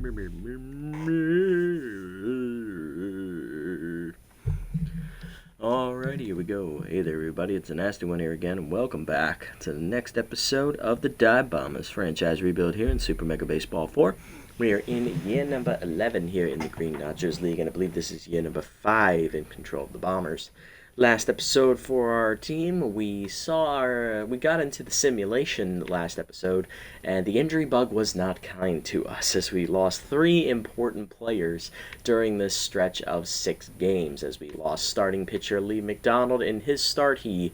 Alrighty, here we go. Hey there, everybody. It's a nasty one here again, and welcome back to the next episode of the Dive Bombers franchise rebuild here in Super Mega Baseball 4. We are in year number 11 here in the Green Dodgers League, and I believe this is year number 5 in control of the Bombers. Last episode for our team, we got into the simulation last episode, and the injury bug was not kind to us as we lost 3 important players during this stretch of 6 games. As we lost starting pitcher Lee McDonald in his start, he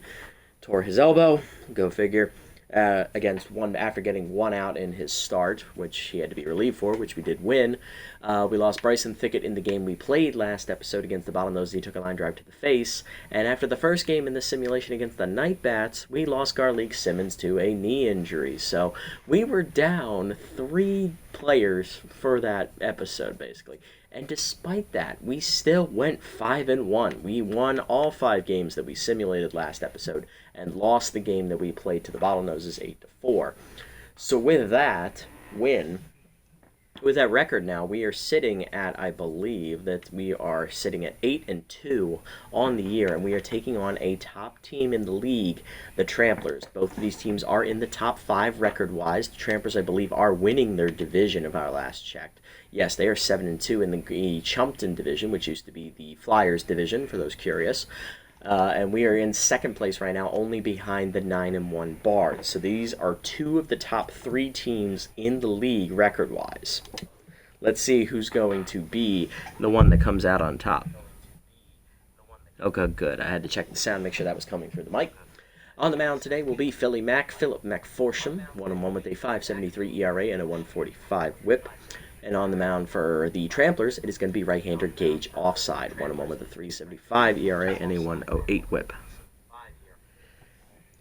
tore his elbow, go figure. After getting 1 out in his start, which he had to be relieved for, which we did win. We lost Bryson Thicket in the game we played last episode against the Bottlenose. He took a line drive to the face. And after the first game in the simulation against the Night Bats, we lost Garleek Simmons to a knee injury. So we were down 3 players for that episode, basically. And despite that, we still went 5-1. We won all 5 games that we simulated last episode and lost the game that we played to the Bottlenoses 8-4. So with that win, with that record now, we are sitting at, I believe, that we are sitting at 8-2 on the year, and we are taking on a top team in the league, the Tramplers. Both of these teams are in the top 5 record-wise. The Tramplers, I believe, are winning their division of our last checked. Yes, they are 7-2 in the Chumpton division, which used to be the Flyers division, for those curious. And we are in second place right now, only behind the 9-1 Bards. So these are 2 of the top 3 teams in the league record-wise. Let's see who's going to be the one that comes out on top. Okay, good. I had to check the sound, make sure that was coming through the mic. On the mound today will be Philip McForsham, 1-1 with a 5.73 ERA and a 1.45 WHIP. And on the mound for the Tramplers, it is going to be right-hander Gage Offside, 1-1 with a 3.75 ERA and a 1.08 WHIP.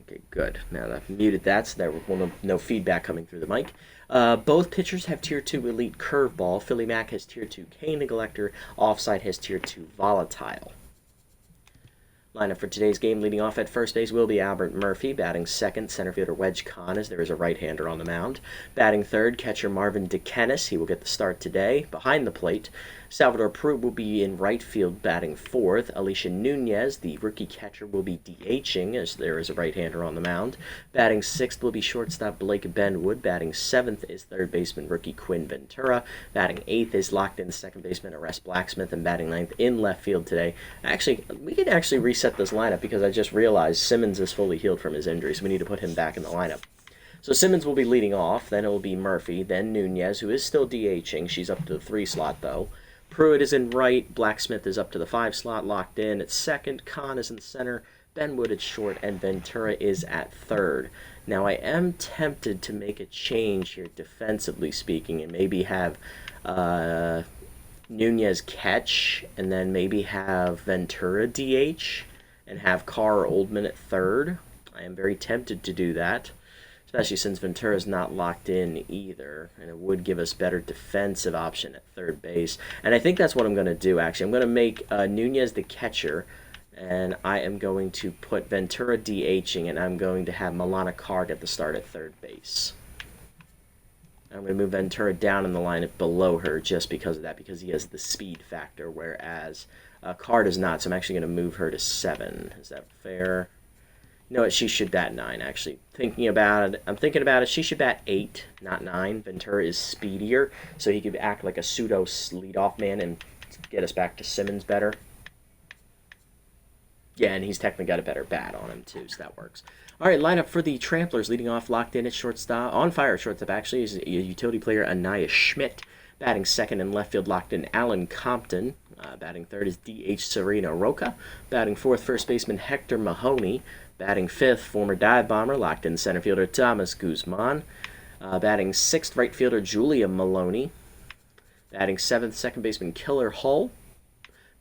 Okay, good. Now that I've muted that, so there will no feedback coming through the mic. Both pitchers have Tier 2 Elite Curveball. Philly Mac has Tier 2 K Neglector. Offside has Tier 2 Volatile. Lineup for today's game, leading off at first base will be Albert Murphy. Batting second, center fielder Wedge Kahn, as there is a right-hander on the mound. Batting third, catcher Marvin DeKennis. He will get the start today. Behind the plate, Salvador Pruitt will be in right field batting fourth. Alicia Nunez, the rookie catcher, will be DHing, as there is a right-hander on the mound. Batting sixth will be shortstop Blake Benwood. Batting seventh is third baseman rookie Quinn Ventura. Batting eighth is locked-in second baseman Arrest Blacksmith. And batting ninth in left field today. Actually, we could actually reset this lineup because I just realized Simmons is fully healed from his injury, so we need to put him back in the lineup. So Simmons will be leading off, then it will be Murphy, then Nunez, who is still DHing. She's up to the 3 slot, though. Pruitt is in right, Blacksmith is up to the 5 slot, locked in at second, Kahn is in center, Benwood at short, and Ventura is at third. Now, I am tempted to make a change here, defensively speaking, and maybe have Nunez catch, and then maybe have Ventura DH, and have Carr or Oldman at third. I am very tempted to do that, especially since Ventura is not locked in either, and it would give us better defensive option at third base. And I think that's what I'm going to do, actually. I'm going to make Nunez the catcher, and I am going to put Ventura DHing, and I'm going to have Milana Carr get the start at third base. I'm going to move Ventura down in the lineup below her just because of that, because he has the speed factor, whereas Carr does not, so I'm actually going to move her to 7. Is that fair? No, she should bat 9, actually. I'm thinking about it. She should bat 8, not 9. Ventura is speedier, so he could act like a pseudo leadoff man and get us back to Simmons better. Yeah, and he's technically got a better bat on him, too, so that works. All right, lineup for the Tramplers, leading off, locked in at shortstop. On fire at shortstop, actually, is a utility player, Anaya Schmidt. Batting second and left field, locked in, Alan Compton. Batting third is D.H. Serena Roca. Batting fourth, first baseman Hector Mahoney. Batting fifth, former dive bomber, locked in center fielder Thomas Guzman. Batting sixth, right fielder Julia Maloney. Batting seventh, second baseman Killer Hull.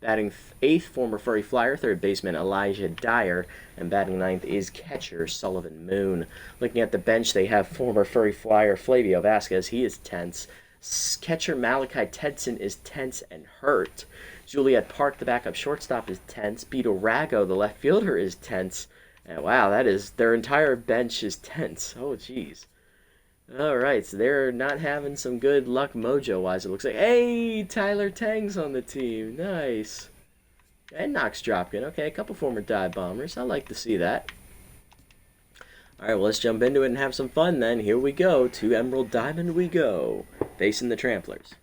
Batting eighth, former Furry Flyer, third baseman Elijah Dyer. And batting ninth is catcher Sullivan Moon. Looking at the bench, they have former Furry Flyer Flavio Vasquez. He is tense. Catcher Malachi Tedson is tense and hurt. Juliet Park, the backup shortstop, is tense. Beto Rago, the left fielder, is tense. And wow, that is, their entire bench is tense. Oh, jeez. Alright, so they're not having some good luck mojo-wise, it looks like. Hey, Tyler Tang's on the team. Nice. And Knox Dropkin. Okay, a couple former dive bombers. I like to see that. Alright, well, let's jump into it and have some fun then. Here we go. To Emerald Diamond we go. Facing the Tramplers.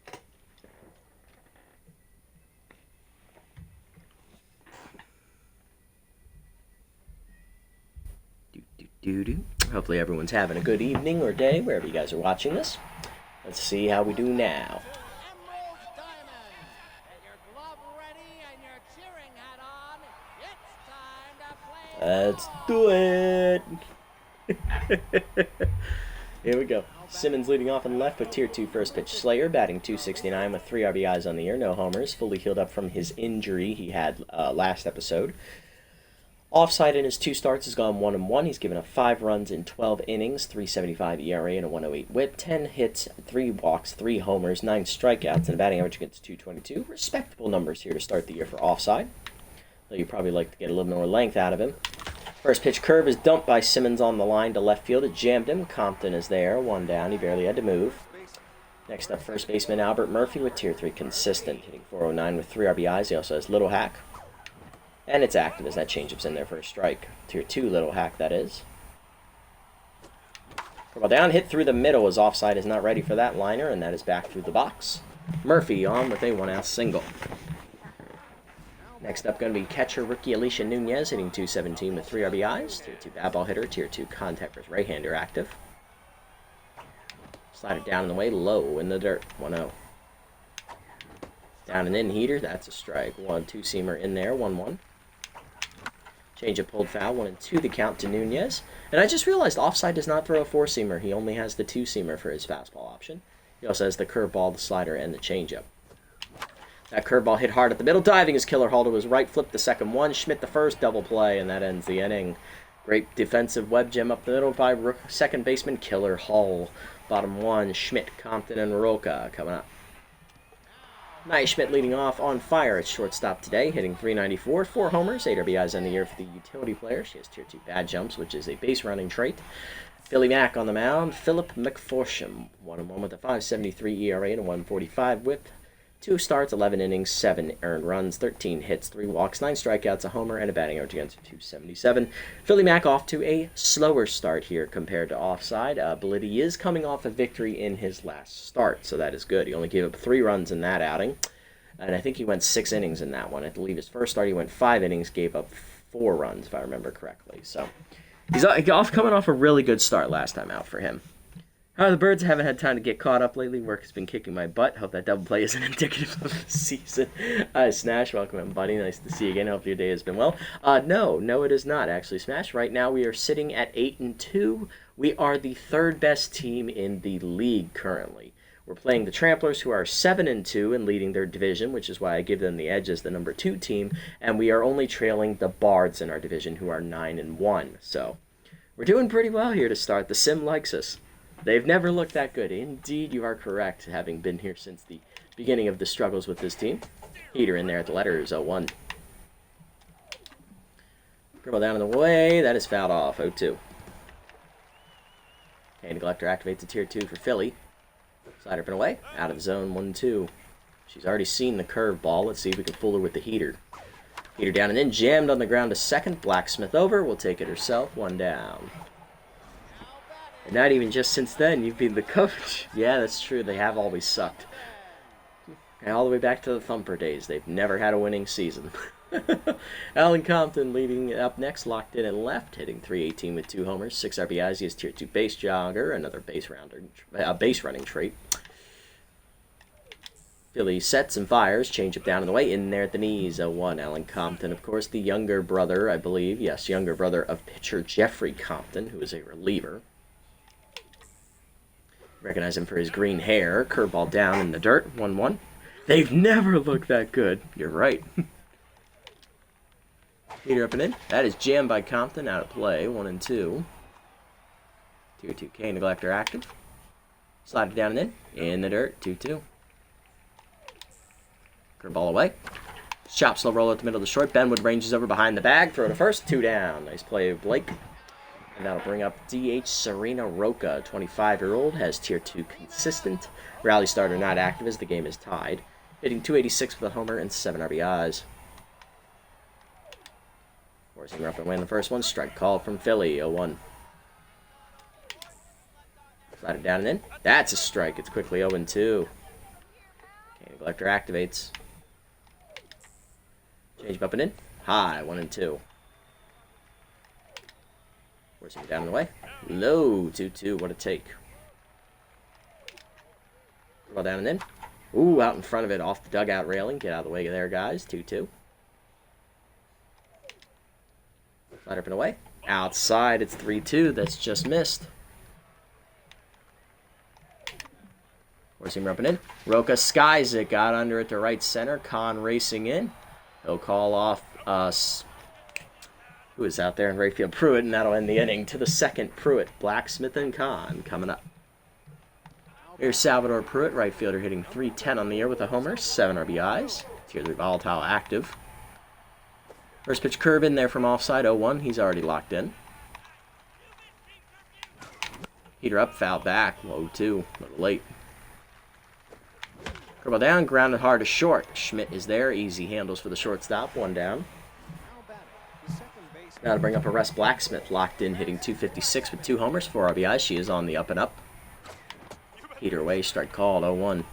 Hopefully everyone's having a good evening or day wherever you guys are watching this. Let's see how we do now. Let's do it. Here we go. Simmons leading off on the left with Tier 2 first pitch Slayer, batting .269 with 3 RBIs on the year, no homers, fully healed up from his injury he had last episode. Offside in his 2 starts has gone 1-1. He's given up 5 runs in 12 innings, 3.75 ERA and a 1.08 WHIP, 10 hits, 3 walks, 3 homers, 9 strikeouts, and a batting average against .222. Respectable numbers here to start the year for Offside. Though you'd probably like to get a little more length out of him. First pitch curve is dumped by Simmons on the line to left field. It jammed him. Compton is there. 1 down. He barely had to move. Next up, first baseman Albert Murphy with Tier 3 consistent, hitting .409 with 3 RBIs. He also has Little Hack. And it's active as that changeup's in there for a strike. Tier 2 Little Hack, that is. Curveball down, hit through the middle as Offside is not ready for that liner, and that is back through the box. Murphy on with a 1-out single. Next up, going to be catcher rookie Alicia Nunez, hitting .217 with 3 RBIs. Tier 2 bat ball hitter, Tier 2 contact with right-hander active. Slide it down in the way, low in the dirt, 1-0. Down and in heater, that's a strike. 1-2-seamer in there, 1-1. Changeup pulled foul, 1-2 the count to Nunez. And I just realized Offside does not throw a 4-seamer. He only has the 2-seamer for his fastball option. He also has the curveball, the slider, and the changeup. That curveball hit hard at the middle. Diving is Killer Hall to his right. Flipped the second one. Schmidt the first. Double play, and that ends the inning. Great defensive web gem up the middle by second baseman Killer Hall. Bottom 1, Schmidt, Compton, and Roca coming up. Nice. Schmidt leading off on fire at shortstop today, hitting .394, 4 homers, 8 RBIs on the year for the utility player. She has Tier 2 bad jumps, which is a base running trait. Philly Mack on the mound. Philip McForsham, 1-1 with a 5.73 ERA and a 1.45 WHIP. 2 starts, 11 innings, 7 earned runs, 13 hits, 3 walks, 9 strikeouts, a homer, and a batting average against .277. Philly Mack off to a slower start here compared to Offside, but he is coming off a victory in his last start, so that is good. He only gave up 3 runs in that outing, and I think he went 6 innings in that one. I believe his first start he went 5 innings, gave up 4 runs, if I remember correctly. So he's coming off a really good start last time out for him. The Birds haven't had time to get caught up lately. Work has been kicking my butt. Hope that double play isn't indicative of the season. Smash, welcome in, buddy. Nice to see you again. Hope your day has been well. No, it is not, actually, Smash. Right now, we are sitting at 8-2. We are the 3rd best team in the league currently. We're playing the Tramplers, who are 7-2 and leading their division, which is why I give them the edge as the number 2 team. And we are only trailing the Bards in our division, who are 9-1. So, we're doing pretty well here to start. The Sim likes us. They've never looked that good. Indeed, you are correct, having been here since the beginning of the struggles with this team. Heater in there at the letters, 0-1. Dribble down in the way. That is fouled off, 0-2. Okay, Neglector activates a Tier 2 for Philly. Slider up and away. Out of the zone, 1-2. She's already seen the curveball. Let's see if we can fool her with the heater. Heater down and in. Jammed on the ground to second. Blacksmith over. Will take it herself. 1 down. And not even just since then, you've been the coach. Yeah, that's true. They have always sucked. And all the way back to the Thumper days. They've never had a winning season. Alan Compton leading up next, locked in and left, hitting .318 with 2 homers, 6 RBIs. He has Tier 2 base jogger, another base running trait. Philly sets and fires, change it down in the way, in there at the knees, 0-1. Alan Compton, of course, the younger brother, I believe, yes, younger brother of pitcher Jeffrey Compton, who is a reliever. Recognize him for his green hair. Curveball down in the dirt. 1-1. They've never looked that good. You're right. Heater up and in. That is jammed by Compton. Out of play. 1-2. Tier 2K Neglector active. Slide it down and in the dirt. 2-2. Curveball away. Chop slow roll at the middle of the short. Benwood ranges over behind the bag. Throw to first. 2 down. Nice play of Blake. And that'll bring up DH Serena Roca, 25-year-old, has Tier 2 consistent. Rally starter not active as the game is tied. Hitting 286 with a homer and 7 RBIs. Forcing her up and win the first one. Strike call from Philly, 0-1. Slide it down and in. That's a strike. It's quickly 0-2. Collector activates. Change up and in. High, 1-2. Forcing it down and away. Low, 2-2. What a take. Well, down and in. Ooh, out in front of it, off the dugout railing. Get out of the way there, guys. 2-2. Slide up and away. Outside, it's 3-2. That's just missed. Forcing him up and in. Roca skies it. Got under it to right center. Khan racing in. He'll call off who is out there in right field? Pruitt, and that'll end the inning. To the second, Pruitt, Blacksmith, and Khan coming up. Here's Salvador Pruitt, right fielder, hitting .310 on the year with a homer, 7 RBIs. Tier 3 volatile active. First pitch curve in there from offside, 0-1. He's already locked in. Heater up, foul back, 0-2. A little late. Curveball down, grounded hard to short. Schmidt is there, easy handles for the shortstop, 1 down. Now to bring up Arrest Blacksmith, locked in, hitting .256 with 2 homers, 4 RBIs. She is on the up and up. Heater away, strike called, 0-1.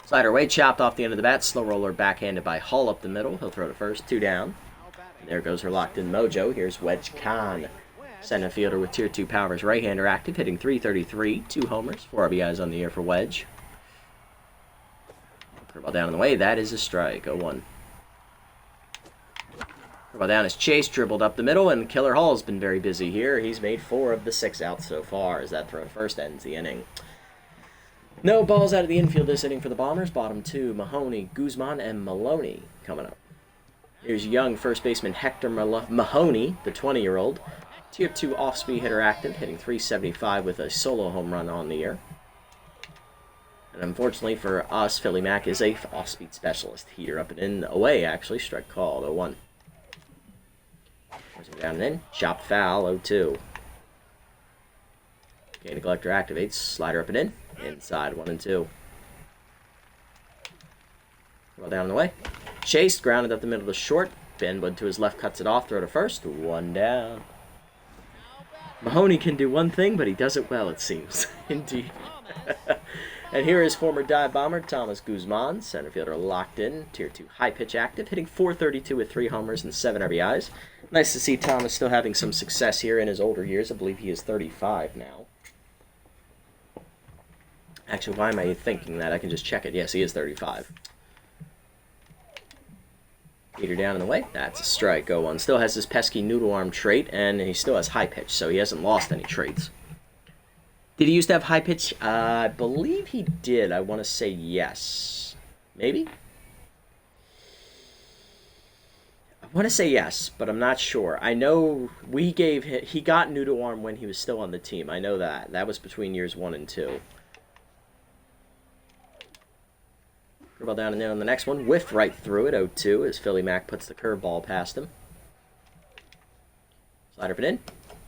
Slider away, chopped off the end of the bat. Slow roller backhanded by Hull up the middle. He'll throw to first, 2 down. And there goes her locked-in mojo. Here's Wedge Khan, center fielder with Tier 2 powers. Right-hander active, hitting .333, 2 homers, 4 RBIs on the year for Wedge. Curveball down in the way. That is a strike, 0-1. Curveball down is Chase, dribbled up the middle, and Killer Hall's been very busy here. He's made 4 of the 6 outs so far as that throw to first ends the inning. No balls out of the infield this inning for the Bombers. Bottom 2, Mahoney, Guzman, and Maloney coming up. Here's young first baseman Hector Mahoney, the 20-year-old. Tier 2 off-speed hitter active, hitting .375 with a solo home run on the year. And unfortunately for us, Philly Mac is a off-speed specialist. Heater up and in, away actually, strike called, 0-1. Down and in, chopped foul, 0-2. Gain collector activates, slider up and in, inside, 1-2. Well down and away. Chase, grounded up the middle of the short. Benwood to his left cuts it off, throw to first, 1 down. Mahoney can do one thing, but he does it well, it seems. Indeed. And here is former dive bomber Thomas Guzman, center fielder locked in, Tier 2 high pitch active, hitting .432 with 3 homers and 7 RBIs. Nice to see Thomas still having some success here in his older years. I believe he is 35 now. Actually, why am I thinking that? I can just check it. Yes, he is 35. Heater down in the way. That's a strike, 0-1. Still has his pesky noodle arm trait, and he still has high pitch, so he hasn't lost any traits. Did he used to have high pitch? I believe he did. I want to say yes. Maybe? I want to say yes, but I'm not sure. I know he got noodle arm when he was still on the team. I know that. That was between years 1 and 2. Curveball down and in on the next one. Whiffed right through it, 0-2, as Philly Mac puts the curveball past him. Slider up and in.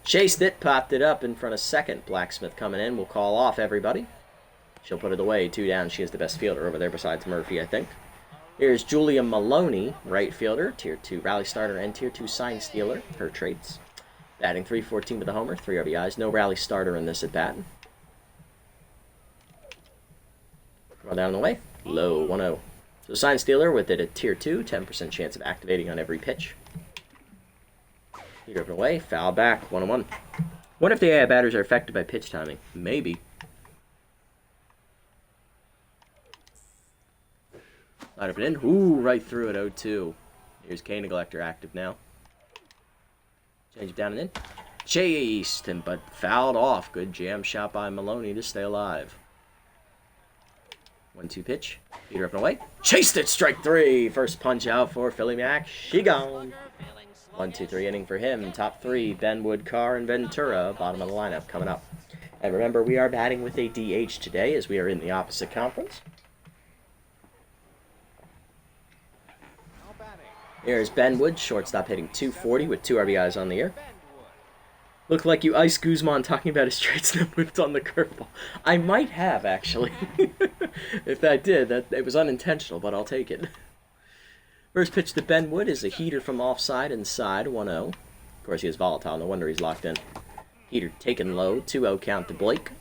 Chased it, popped it up in front of second. Blacksmith coming in. We'll call off everybody. She'll put it away. 2 down. She is the best fielder over there besides Murphy, I think. Here's Julia Maloney, right fielder, Tier 2 rally starter and Tier 2 sign stealer. Her traits. Batting .314 with a homer, 3 RBIs. No rally starter in this at bat. Roll down the way. Low, 1-0. So sign stealer with it at Tier 2, 10% chance of activating on every pitch. Heater up and away, foul back, 1-1. What if the AI batters are affected by pitch timing? Maybe. Slide up and in. Ooh, right through it, 0-2. Here's K Neglector active now. Change it down and in. Chased him, but fouled off. Good jam shot by Maloney to stay alive. 1-2 pitch. Heater up and away. Chased it, strike 3. First punch out for Philly Mac. She gone. 1-2-3 inning for him. Top 3, Benwood, Carr, and Ventura. Bottom of the lineup coming up. And remember, we are batting with a DH today as we are in the opposite conference. Here's Benwood, shortstop hitting .240 with 2 RBIs on the year. Looked like you iced Guzman talking about his traits and whipped on the curveball. I might have, actually. If I did, it was unintentional, but I'll take it. First pitch to Ben Wood is a heater from offside inside, 1-0. Of course, he is volatile. No wonder he's locked in. Heater taken low, 2-0 count to Blake.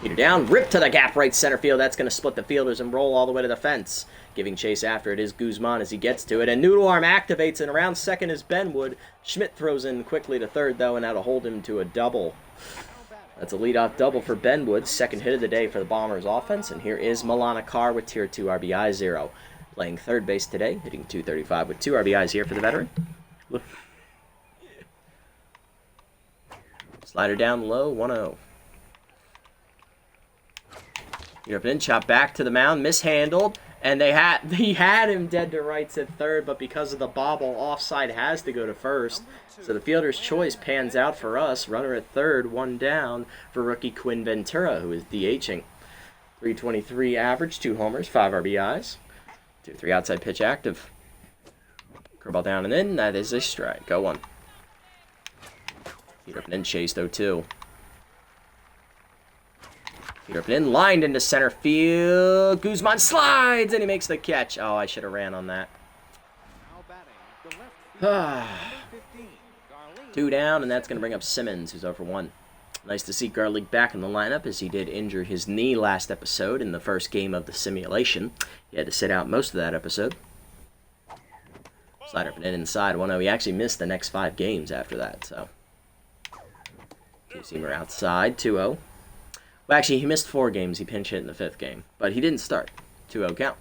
Heater down, rip to the gap right center field. That's going to split the fielders and roll all the way to the fence. Giving chase after it is Guzman as he gets to it. And Noodle Arm activates, and around second is Ben Wood. Schmidt throws in quickly to third, though, and that'll hold him to a double. That's a leadoff double for Ben Wood. Second hit of the day for the Bombers offense. And here is Milana Carr with Tier 2 RBI 0. Playing third base today, hitting .235 with 2 RBIs here for the veteran. Slider down low, 1-0. You're up and in, chop back to the mound, mishandled, and he had him dead to rights at third, but because of the bobble, offside has to go to first. So the fielder's choice pans out for us. Runner at third, 1 down for rookie Quinn Ventura, who is DHing. 323 average, 2 homers, 5 RBIs. 2-3 outside pitch active. Curveball down and in, that is a strike. Go 1. Heat up and in, chased 0-2. Heat up and in, lined into center field. Guzman slides, and he makes the catch. Oh, I should have ran on that. 2 down, and that's going to bring up Simmons, who's 0-1. Nice to see Garlic back in the lineup, as he did injure his knee last episode in the first game of the simulation. He had to sit out most of that episode. Slider up and in inside, 1-0. He actually missed the next 5 games after that, so. Two-seamer outside, 2-0. Well, actually, he missed 4 games. He pinch hit in the 5th game, but he didn't start. 2-0 count.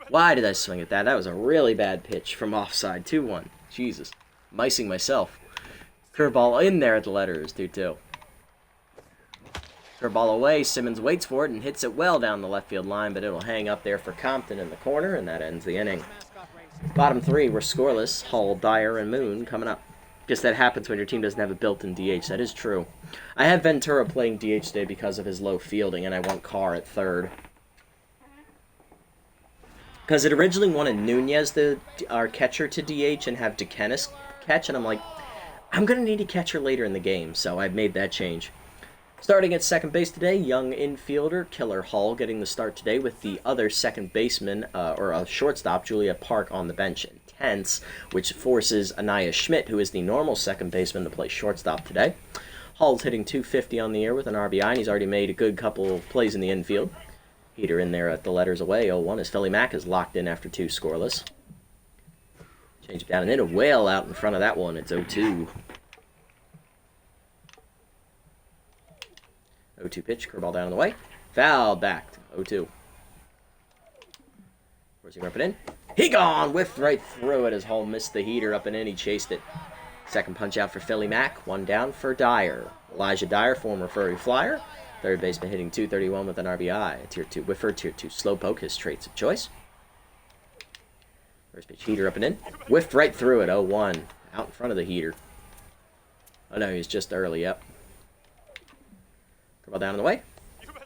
Why did I swing at that? That was a really bad pitch from offside. 2-1. Jesus. I'm icing myself. Curveball in there at the letters. 2-2. Curveball away. Simmons waits for it and hits it well down the left field line, but it'll hang up there for Compton in the corner, and that ends the inning. Bottom 3 were scoreless. Hull, Dyer, and Moon coming up. Guess that happens when your team doesn't have a built-in DH. That is true. I have Ventura playing DH today because of his low fielding, and I want Carr at third. Because it originally wanted Nunez, our catcher, to DH and have DeKennis catch, and I'm like, I'm going to need a catcher later in the game, so I've made that change. Starting at second base today, young infielder Killer Hall getting the start today with the other second baseman, or a shortstop, Julia Park, on the bench. Intense, which forces Anaya Schmidt, who is the normal second baseman, to play shortstop today. Hall's hitting .250 on the year with an RBI, and he's already made a good couple of plays in the infield. Heater in there at the letters away, 0-1, as Philly Mack is locked in after 2 scoreless. Change it down and in, a whale out in front of that one, it's 0-2. 0-2 pitch, curveball down on the way. Foul back, 0-2. Where's he ripping in? He gone! Whiffed right through it as Hull missed the heater up and in. He chased it. Second punch out for Philly Mack. 1 down for Dyer. Elijah Dyer, former Furry Flyer. Third baseman hitting .231 with an RBI. Tier 2 whiffer, Tier 2 slowpoke, his traits of choice. First pitch heater up and in. Whiffed right through it, 0-1. Out in front of the heater. Oh no, he's just early, yep. Curveball down on the way.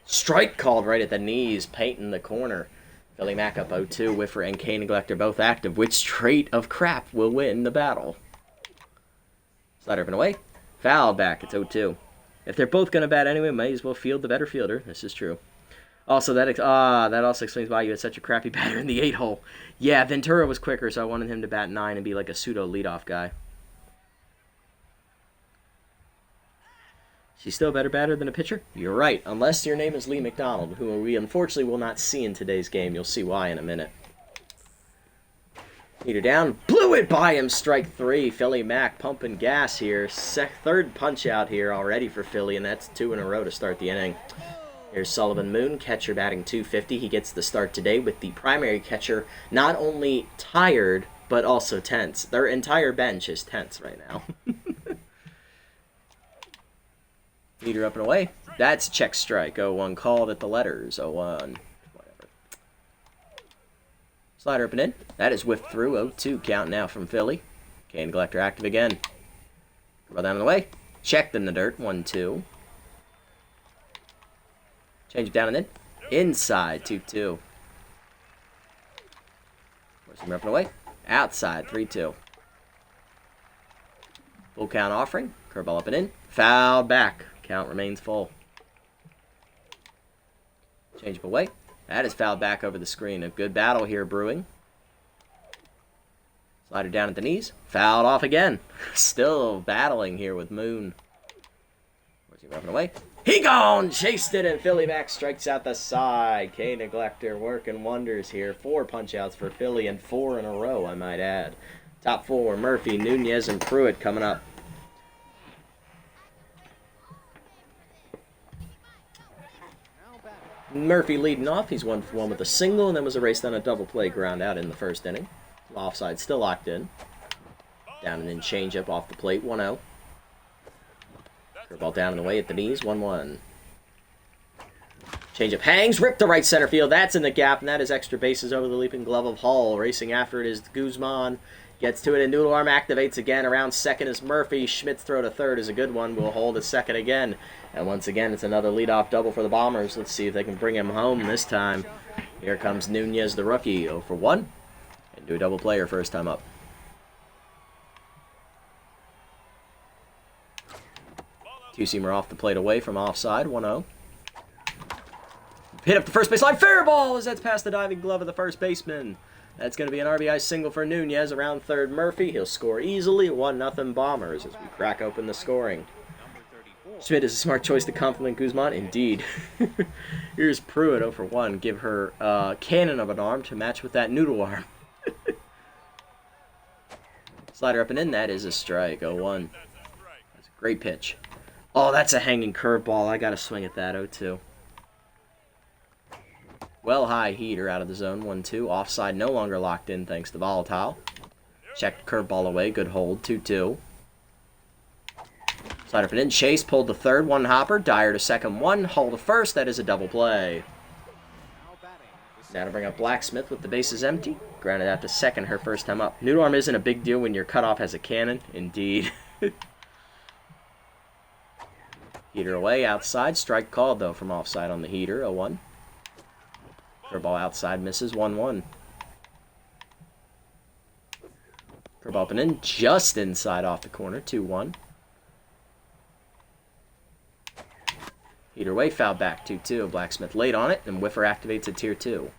Strike called right at the knees, painting the corner. Philly Mack up 0-2. Whiffer and K Neglector both active. Which trait of crap will win the battle? Slider up and away. Foul back. It's 0-2. If they're both going to bat anyway, might as well field the better fielder. This is true. Also, that also explains why you had such a crappy batter in the 8-hole. Yeah, Ventura was quicker, so I wanted him to bat 9 and be like a pseudo leadoff guy. She's still a better batter than a pitcher? You're right, unless your name is Lee McDonald, who we unfortunately will not see in today's game. You'll see why in a minute. Heater down, blew it by him, strike 3. Philly Mack pumping gas here. Third punch out here already for Philly, and that's 2 in a row to start the inning. Here's Sullivan Moon, catcher batting .250. He gets the start today with the primary catcher not only tired, but also tense. Their entire bench is tense right now. Heater up and away. That's check strike. 0-1 called at the letters. 0-1. Whatever. Slider up and in. That is whiffed through. 0-2 count now from Philly. K Neglector active again. Curveball down and away. Checked in the dirt. 1-2. Change it down and in. Inside. 2-2. Where's him up and away? Outside. 3-2. Full count offering. Curveball up and in. Fouled back. Count remains full. Change up away. That is fouled back over the screen. A good battle here brewing. Slider down at the knees. Fouled off again. Still battling here with Moon. Where's he rubbing away? He gone! Chased it, and Philly back strikes out the side. K Neglector working wonders here. 4 punch-outs for Philly, and 4 in a row, I might add. Top 4, Murphy, Nunez, and Pruitt coming up. Murphy leading off. He's 1 for 1 with a single, and then was erased on a double play ground out in the first inning. Offside still locked in. Down and in changeup off the plate, 1-0. Curveball down and away at the knees, 1-1. Changeup hangs, ripped to right center field. That's in the gap, and that is extra bases over the leaping glove of Hall. Racing after it is Guzman. Gets to it, and Noodle Arm activates again. Around second is Murphy. Schmidt's throw to third is a good one. We'll hold at second again. And once again, it's another leadoff double for the Bombers. Let's see if they can bring him home this time. Here comes Nunez, the rookie, 0 for 1. And do a double player first time up. Two-seamer off the plate away from offside, 1-0. Hit up the first baseline, fair ball as that's past the diving glove of the first baseman. That's going to be an RBI single for Nunez. Around third, Murphy. He'll score easily, 1-0 Bombers as we crack open the scoring. Schmidt is a smart choice to compliment Guzman. Indeed. Here's Pruitt, 0 for 1. Give her a cannon of an arm to match with that noodle arm. Slider up and in. That is a strike, 0-1. That's a great pitch. Oh, that's a hanging curveball. I got to swing at that, 0-2. Well high heater out of the zone, 1-2. Offside no longer locked in thanks to Volatile. Checked curveball away, good hold, 2-2. Slider up and in, Chase pulled to third, 1 hopper. Dyer to second, 1. Hull to first, that is a double play. Now to bring up Blacksmith with the bases empty. Grounded out to second, her first time up. Noodle arm isn't a big deal when your cutoff has a cannon. Indeed. Heater away, outside. Strike called, though, from offside on the heater, 0-1. Curveball outside misses, 1-1. Curveball up and in, just inside off the corner, 2-1. Heater away, foul back, 2-2. Blacksmith late on it, and Whiffer activates at tier 2.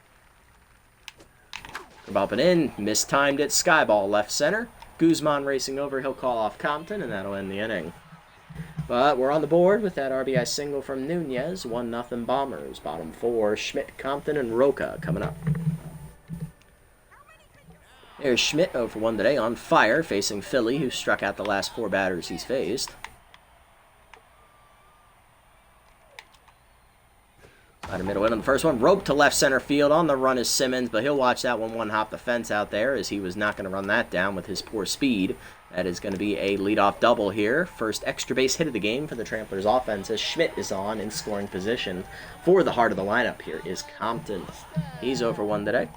Curveball up and in, mistimed it, skyball left center. Guzman racing over, he'll call off Compton, and that'll end the inning. But we're on the board with that RBI single from Nunez. 1-0 Bombers. Bottom 4, Schmidt, Compton, and Roca coming up. There's Schmidt, 0 for 1 today, on fire, facing Philly, who struck out the last 4 batters he's faced. Slider middle in on the first one. Rope to left center field. On the run is Simmons, but he'll watch that one hop the fence out there, as he was not going to run that down with his poor speed. That is going to be a leadoff double here. First extra base hit of the game for the Tramplers offense, as Schmidt is on in scoring position. For the heart of the lineup here is Compton. He's 0 for 1 today.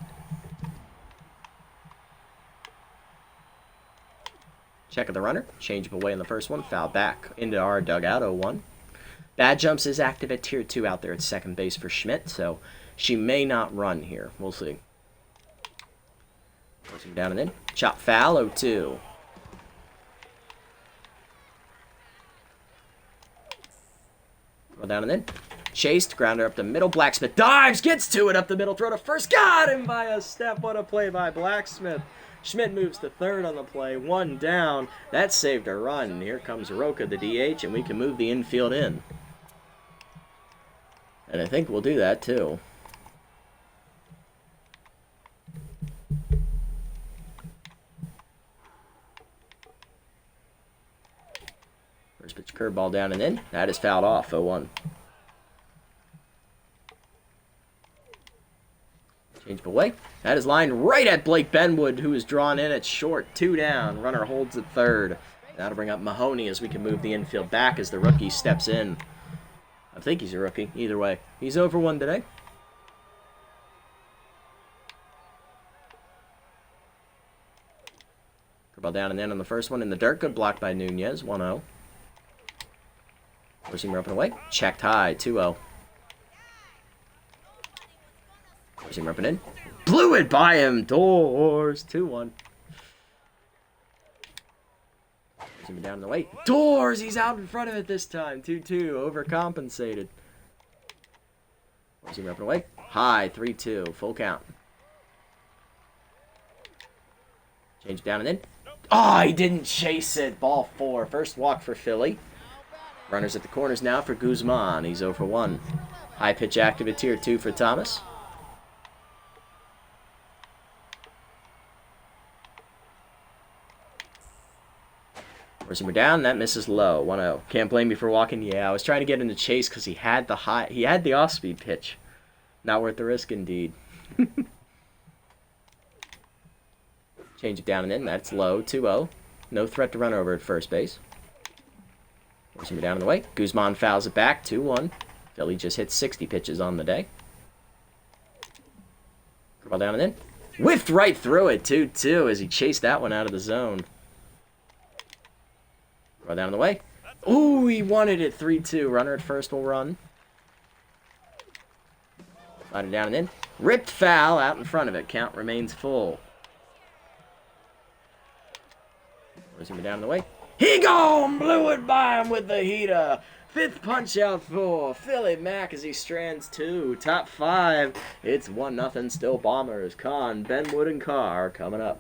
Check of the runner. Change up away in the first one. Foul back into our dugout, 0-1. Bad jumps is active at tier 2 out there at second base for Schmidt, so she may not run here. We'll see. Puts him down and in. Chop foul, 0-2. Go down and in. Chased, grounder up the middle. Blacksmith dives, gets to it up the middle. Throw to first. Got him by a step. What a play by Blacksmith. Schmidt moves to third on the play. 1 down. That saved a run. Here comes Roca, the DH, and we can move the infield in. And I think we'll do that too. First pitch curveball down and in. That is fouled off, 0-1. Change away. That is lined right at Blake Benwood, who is drawn in at short. 2 down. Runner holds at third. That'll bring up Mahoney as we can move the infield back as the rookie steps in. I think he's a rookie. Either way. He's 0 for 1 today. Curveball down and in on the first one in the dirt. Good block by Nunez. 1-0. Four-seamer up and away. Checked high. 2-0. Four-seamer up and in. Blew it by him. Doors. 2-1. Forcing me down in the way. Doors! He's out in front of it this time. 2-2. Overcompensated. Forcing me up and away. High. 3-2. Full count. Change down and in. Oh, he didn't chase it. Ball 4. First walk for Philly. Runners at the corners now for Guzman. He's 0 for 1. High pitch active at tier 2 for Thomas. Forcing her down. That misses low. 1-0. Can't blame me for walking. Yeah, I was trying to get into chase because he had the off-speed pitch. Not worth the risk, indeed. Change it down and in. That's low. 2-0. No threat to run over at first base. Forcing me down in the way. Guzman fouls it back. 2-1. Philly just hit 60 pitches on the day. Ball down and in. Whiffed right through it. 2-2 as he chased that one out of the zone. Ball down in the way. Ooh, he wanted it. 3-2. Runner at first will run. Slide it down and in. Ripped foul out in front of it. Count remains full. Forcing me down in the way. He gone! Blew it by him with the heater. 5th punch out for Philly Mack as he strands 2. Top 5. It's 1-0 still Bombers. Kahn, Benwood, and Carr coming up.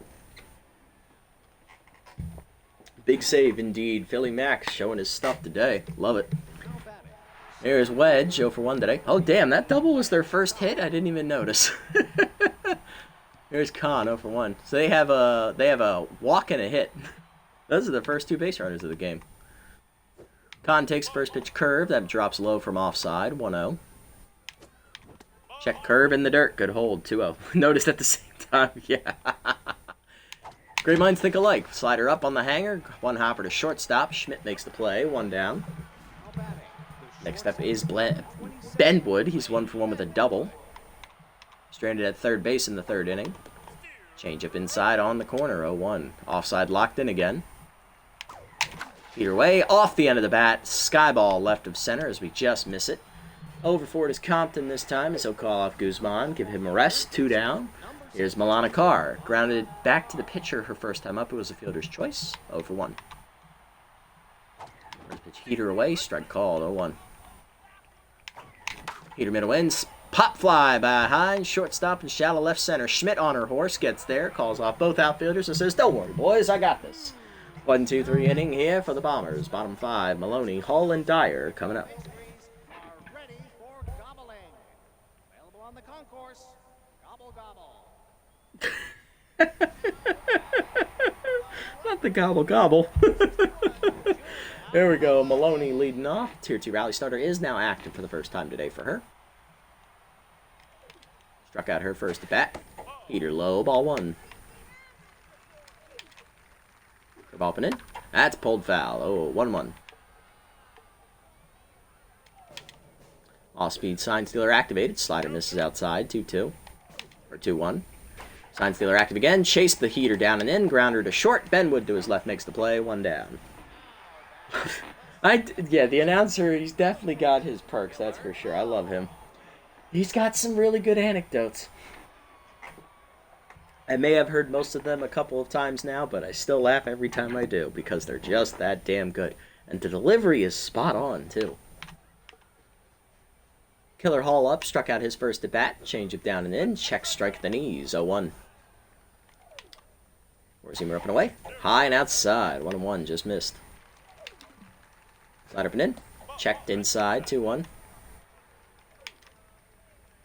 Big save indeed. Philly Mack showing his stuff today. Love it. There's Wedge, 0 for 1 today. Oh, damn, that double was their first hit? I didn't even notice. There's Kahn, 0 for 1. So they have a walk and a hit. Those are the first 2 base runners of the game. Kahn takes first pitch curve. That drops low from offside. 1-0. Check curve in the dirt. Good hold. 2-0. Noticed at the same time. Yeah. Great minds think alike. Slider up on the hanger. One hopper to shortstop. Schmidt makes the play. 1 down. Next up is Benwood. He's 1 for 1 with a double. Stranded at third base in the 3rd inning. Change up inside on the corner. 0-1. Offside locked in again. Peter way off the end of the bat. Sky ball left of center as we just miss it. Over for it is Compton this time as he'll call off Guzman. Give him a rest. 2 down. Here's Milana Carr. Grounded back to the pitcher her first time up. It was a fielder's choice. 0 for 1. First pitch heater away. Strike called. 0-1. Heater middle ends. Pop fly behind shortstop and shallow left center. Schmidt on her horse gets there. Calls off both outfielders and says, "Don't worry, boys. I got this." 1-2-3 inning here for the Bombers. Bottom 5, Maloney, Hall, and Dyer coming up. Ready for gobbling. Available on the concourse. Gobble, gobble. Not the gobble gobble. There we go. Maloney leading off. Tier 2 rally starter is now active for the first time today for her. Struck out her first at bat. Heater low, ball 1. Ball up and in. That's pulled foul. Oh, 1-1. Off-speed sign stealer activated. Slider misses outside. 2-2. Or 2-1. Sign stealer active again. Chased the heater down and in. Grounder to short. Benwood to his left makes the play. 1 down. Yeah, the announcer, he's definitely got his perks. That's for sure. I love him. He's got some really good anecdotes. I may have heard most of them a couple of times now, but I still laugh every time I do because they're just that damn good. And the delivery is spot on, too. Killer Hall up, struck out his first at bat. Change it down and in. Check strike at the knees. 0-1. Four-seamer up and away. High and outside. 1-1, just missed. Slide up and in. Checked inside. 2-1.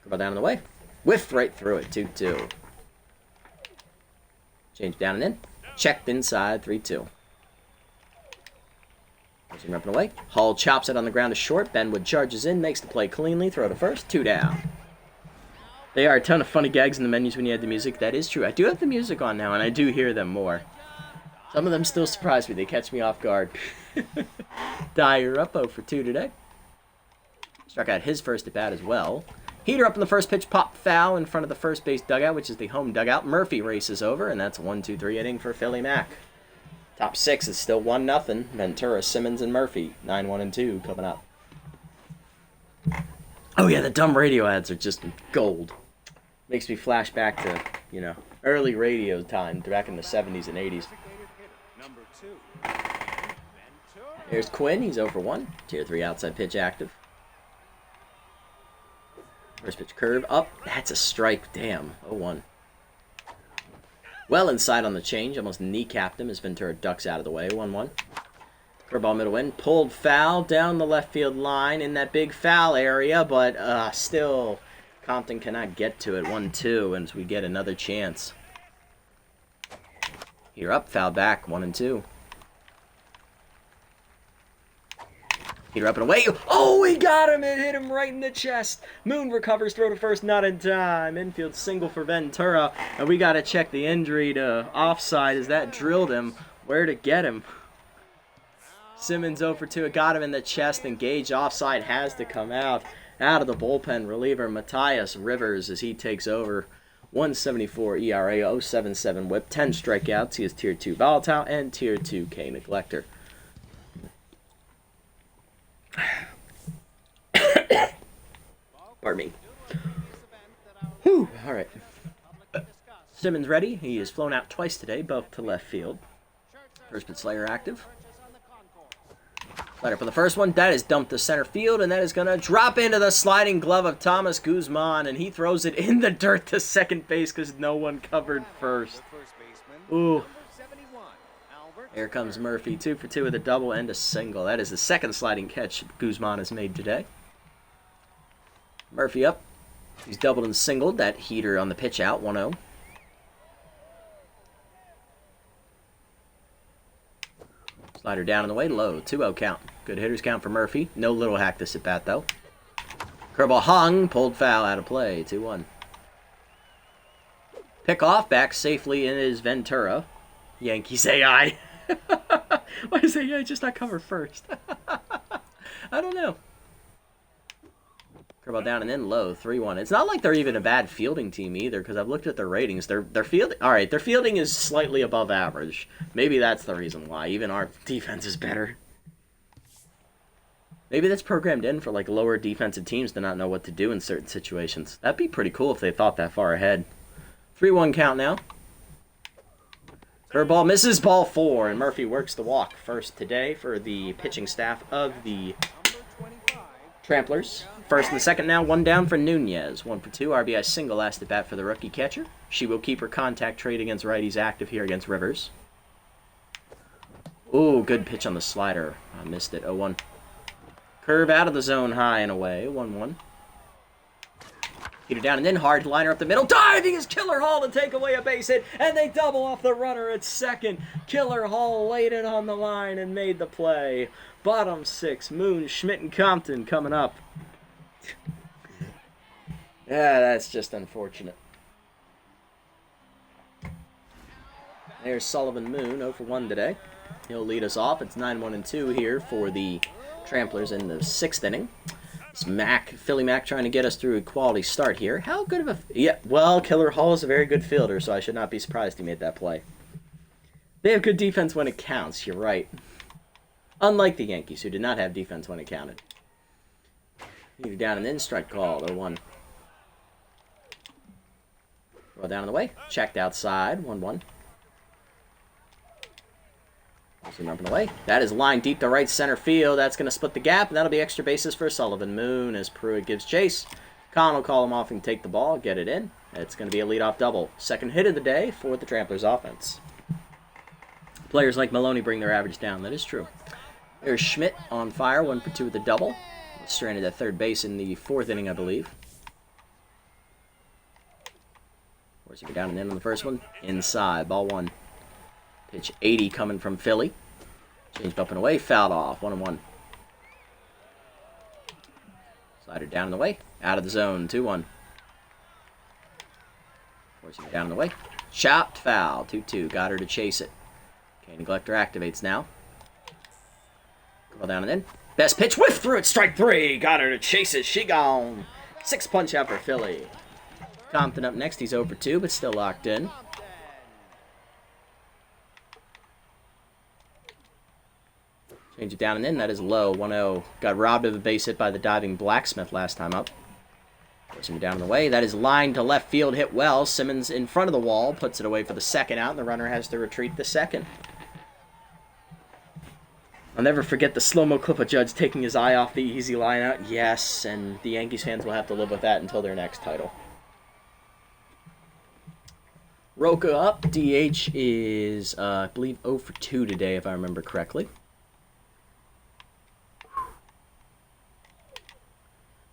Ball down and away. Whiffed right through it. 2-2. Change down and in. Checked inside. 3-2. Four-seamer up and away. Hall chops it on the ground to short. Benwood charges in. Makes the play cleanly. Throw to first. 2 down. There are a ton of funny gags in the menus when you add the music. That is true. I do have the music on now, and I do hear them more. Some of them still surprise me. They catch me off guard. Dyer up 0 for 2 today. Struck out his first at bat as well. Heater up in the first pitch. Pop foul in front of the first base dugout, which is the home dugout. Murphy races over, and that's a 1-2-3 inning for Philly Mack. Top 6 is still 1-0. Ventura, Simmons, and Murphy. 9-1-2 coming up. Oh yeah, the dumb radio ads are just gold. Makes me flash back to, you know, early radio time, back in the 70s and 80s. There's Quinn. He's 0 for 1. Tier 3 outside pitch active. First pitch curve up. That's a strike. Damn. 0-1. Well inside on the change. Almost kneecapped him as Ventura ducks out of the way. 1-1. Curveball middle in. Pulled foul down the left field line in that big foul area. But still, Compton cannot get to it. 1-2 as we get another chance. Here up. Foul back. 1-2. Heater up and away. Oh, he got him. It hit him right in the chest. Moon recovers, throw to first, not in time. Infield single for Ventura. And we got to check the injury to offside as that drilled him. Where to get him? Simmons 0 for 2. It got him in the chest, and Gage offside has to come out. Out of the bullpen, reliever Matthias Rivers as he takes over. 174 ERA, 0.77 whip, 10 strikeouts. He is Tier 2 volatile and Tier 2 K neglector. Pardon me. Whew, all right. Simmons ready. He is flown out twice today, both to left field. First pitch Slayer active. Slider for the first one. That is dumped to center field, and that is going to drop into the sliding glove of Thomas Guzman, and he throws it in the dirt to second base because no one covered first. Ooh. Here comes Murphy, 2 for 2 with a double and a single. That is the second sliding catch Guzman has made today. Murphy up. He's doubled and singled. That heater on the pitch out, 1-0. Slider down and away, low, 2-0 count. Good hitters count for Murphy. No little hack this at bat, though. Curveball hung, pulled foul out of play, 2-1. Pick off, back safely in is Ventura. Yankees AI. Why does AI just not cover first? I don't know. Curveball down and in low, 3-1. It's not like they're even a bad fielding team either, because I've looked at their ratings. Their fielding, all right, their fielding is slightly above average. Maybe that's the reason why. Even our defense is better. Maybe that's programmed in for like lower defensive teams to not know what to do in certain situations. That'd be pretty cool if they thought that far ahead. 3-1 count now. Curveball misses, ball 4, and Murphy works the walk first today for the pitching staff of the Tramplers. First and the second now, 1 down for Nunez. 1 for 2, RBI single last at bat for the rookie catcher. She will keep her contact trade against righties active here against Rivers. Ooh, good pitch on the slider. I missed it, 0-1. Curve out of the zone high and away, 1-1. Heater down and in hard, liner up the middle. Diving is Killer Hall to take away a base hit, and they double off the runner at second. Killer Hall laid it on the line and made the play. Bottom 6, Moon, Schmidt, and Compton coming up. Yeah, that's just unfortunate. There's Sullivan Moon, 0 for 1 today. He'll lead us off. It's 9-1-2 here for the Tramplers in the 6th inning. It's Philly Mac trying to get us through a quality start here. How good of a... Yeah, well, Killer Hall is a very good fielder, so I should not be surprised he made that play. They have good defense when it counts, you're right. Unlike the Yankees, who did not have defense when it counted. Heater down and in, strike call, 0-1. Roll down on the way, checked outside, 1-1. Zoom up and away. That is lined deep to right center field. That's going to split the gap, and that'll be extra bases for Sullivan Moon as Pruitt gives chase. Khan will call him off and take the ball, get it in. It's going to be a leadoff double. Second hit of the day for the Tramplers offense. Players like Maloney bring their average down. That is true. There's Schmidt on fire, 1 for 2 with a double. Stranded at third base in the 4th inning, I believe. Where's he down and in on the first one? Inside, ball 1. Pitch 80 coming from Philly. Changed up and away, fouled off, 1-1. Slider down and away, out of the zone, 2-1. Forcing it down and away. Chopped, foul, 2-2. Got her to chase it. Okay, Neglector activates now. Curl down and in. Best pitch, whiff through it, strike 3. Got her to chase it, she gone. 6 punch out for Philly. Compton up next, he's 0 for 2, but still locked in. Change it down and in. That is low. 1-0. Got robbed of a base hit by the diving Blacksmith last time up. Forcing it down and away. That is lined to left field. Hit well. Simmons in front of the wall. Puts it away for the second out. And the runner has to retreat the second. I'll never forget the slow-mo clip of Judge taking his eye off the easy line out. Yes, and the Yankees fans will have to live with that until their next title. Roca up. DH is, I believe, 0 for 2 today, if I remember correctly.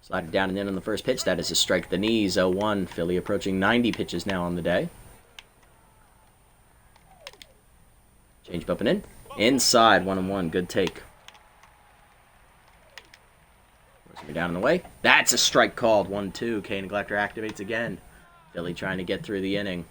Slider down and in on the first pitch. That is a strike at the knees. 0-1. Philly approaching 90 pitches now on the day. Change up and in. Inside, 1-1. Good take. Down in the way. That's a strike called. 1-2. K Neglector activates again. Philly trying to get through the inning.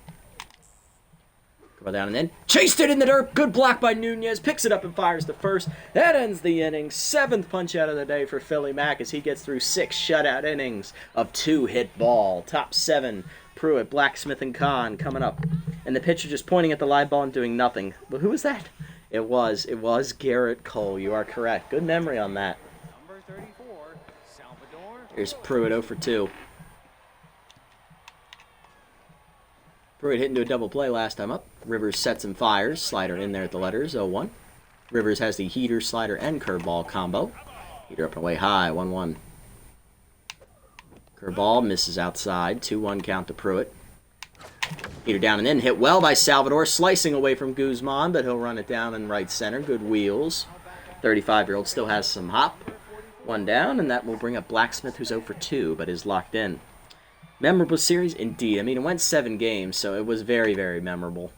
Go down and in. Chased it in the dirt. Good block by Nunez. Picks it up and fires to first. That ends the inning. 7th punch out of the day for Philly Mac as he gets through 6 shutout innings of 2-hit ball. Top 7. Pruitt, Blacksmith, and Kahn coming up. And the pitcher just pointing at the live ball and doing nothing. But who was that? It was Garrett Cole. You are correct. Good memory on that. Number 34, Salvador. Here's Pruitt 0 for 2. Pruitt hit into a double play last time up. Rivers sets and fires. Slider in there at the letters. 0-1. Rivers has the heater, slider, and curveball combo. Heater up and away high. 1-1. Curveball misses outside. 2-1 count to Pruitt. Heater down and in. Hit well by Salvador. Slicing away from Guzman, but he'll run it down in right center. Good wheels. 35-year-old still has some hop. 1 down, and that will bring up Blacksmith, who's 0 for 2, but is locked in. Memorable series, indeed. I mean, it went 7 games, so it was very, very memorable.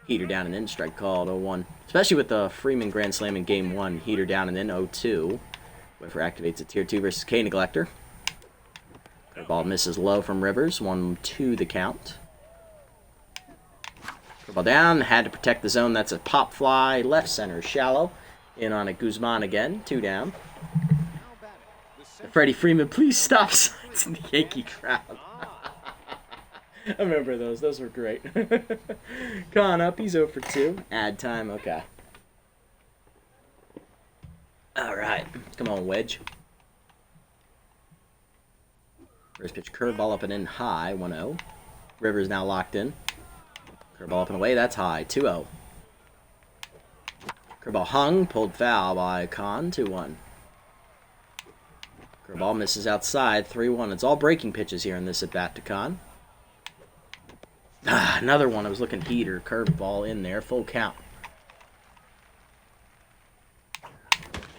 Heater down and in, strike called, 0-1. Especially with the Freeman Grand Slam in Game 1. Heater down and in, 0-2. Whiffer activates a Tier 2 versus K Neglector. Curveball misses low from Rivers, 1-2 the count. Curveball down, had to protect the zone. That's a pop fly, left center, shallow. In on it, Guzman again, 2 down. Freddie Freeman, please stop signs in the Yankee crowd. I remember those. Those were great. Kahn up. He's 0 for 2. Add time. Okay. All right. Come on, Wedge. First pitch curveball up and in high. 1-0. Rivers now locked in. Curveball up and away. That's high. 2-0. Curveball hung. Pulled foul by Kahn. 2-1. Curveball misses outside, 3-1. It's all breaking pitches here in this at-bat to Kahn. Another one. I was looking heater. Curveball in there. Full count.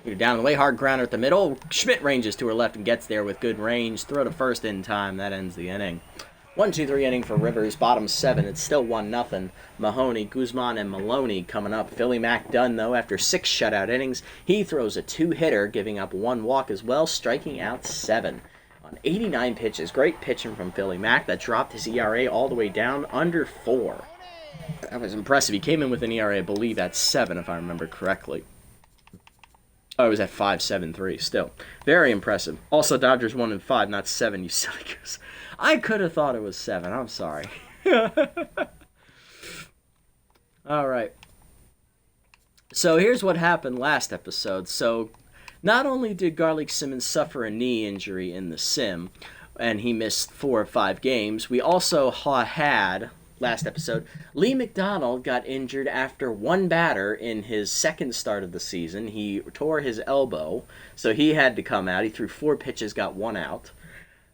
Heater down the way. Hard grounder at the middle. Schmidt ranges to her left and gets there with good range. Throw to first in time. That ends the inning. 1-2-3 inning for Rivers. Bottom 7. It's still 1-0. Mahoney, Guzman, and Maloney coming up. Philly Mac done, though, after 6 shutout innings. He throws a 2-hitter, giving up 1 walk as well, striking out 7. On 89 pitches. Great pitching from Philly Mac. That dropped his ERA all the way down under 4. That was impressive. He came in with an ERA, I believe, at 7, if I remember correctly. Oh, it was at 5.73 still. Very impressive. Also, Dodgers 1-5, not 7, you silly goose. I could have thought it was 7. I'm sorry. All right. So here's what happened last episode. So not only did Garlic Simmons suffer a knee injury in the sim, and he missed 4 or 5 games, we also had, last episode, Lee McDonald got injured after 1 batter in his second start of the season. He tore his elbow, so he had to come out. He threw 4 pitches, got 1 out.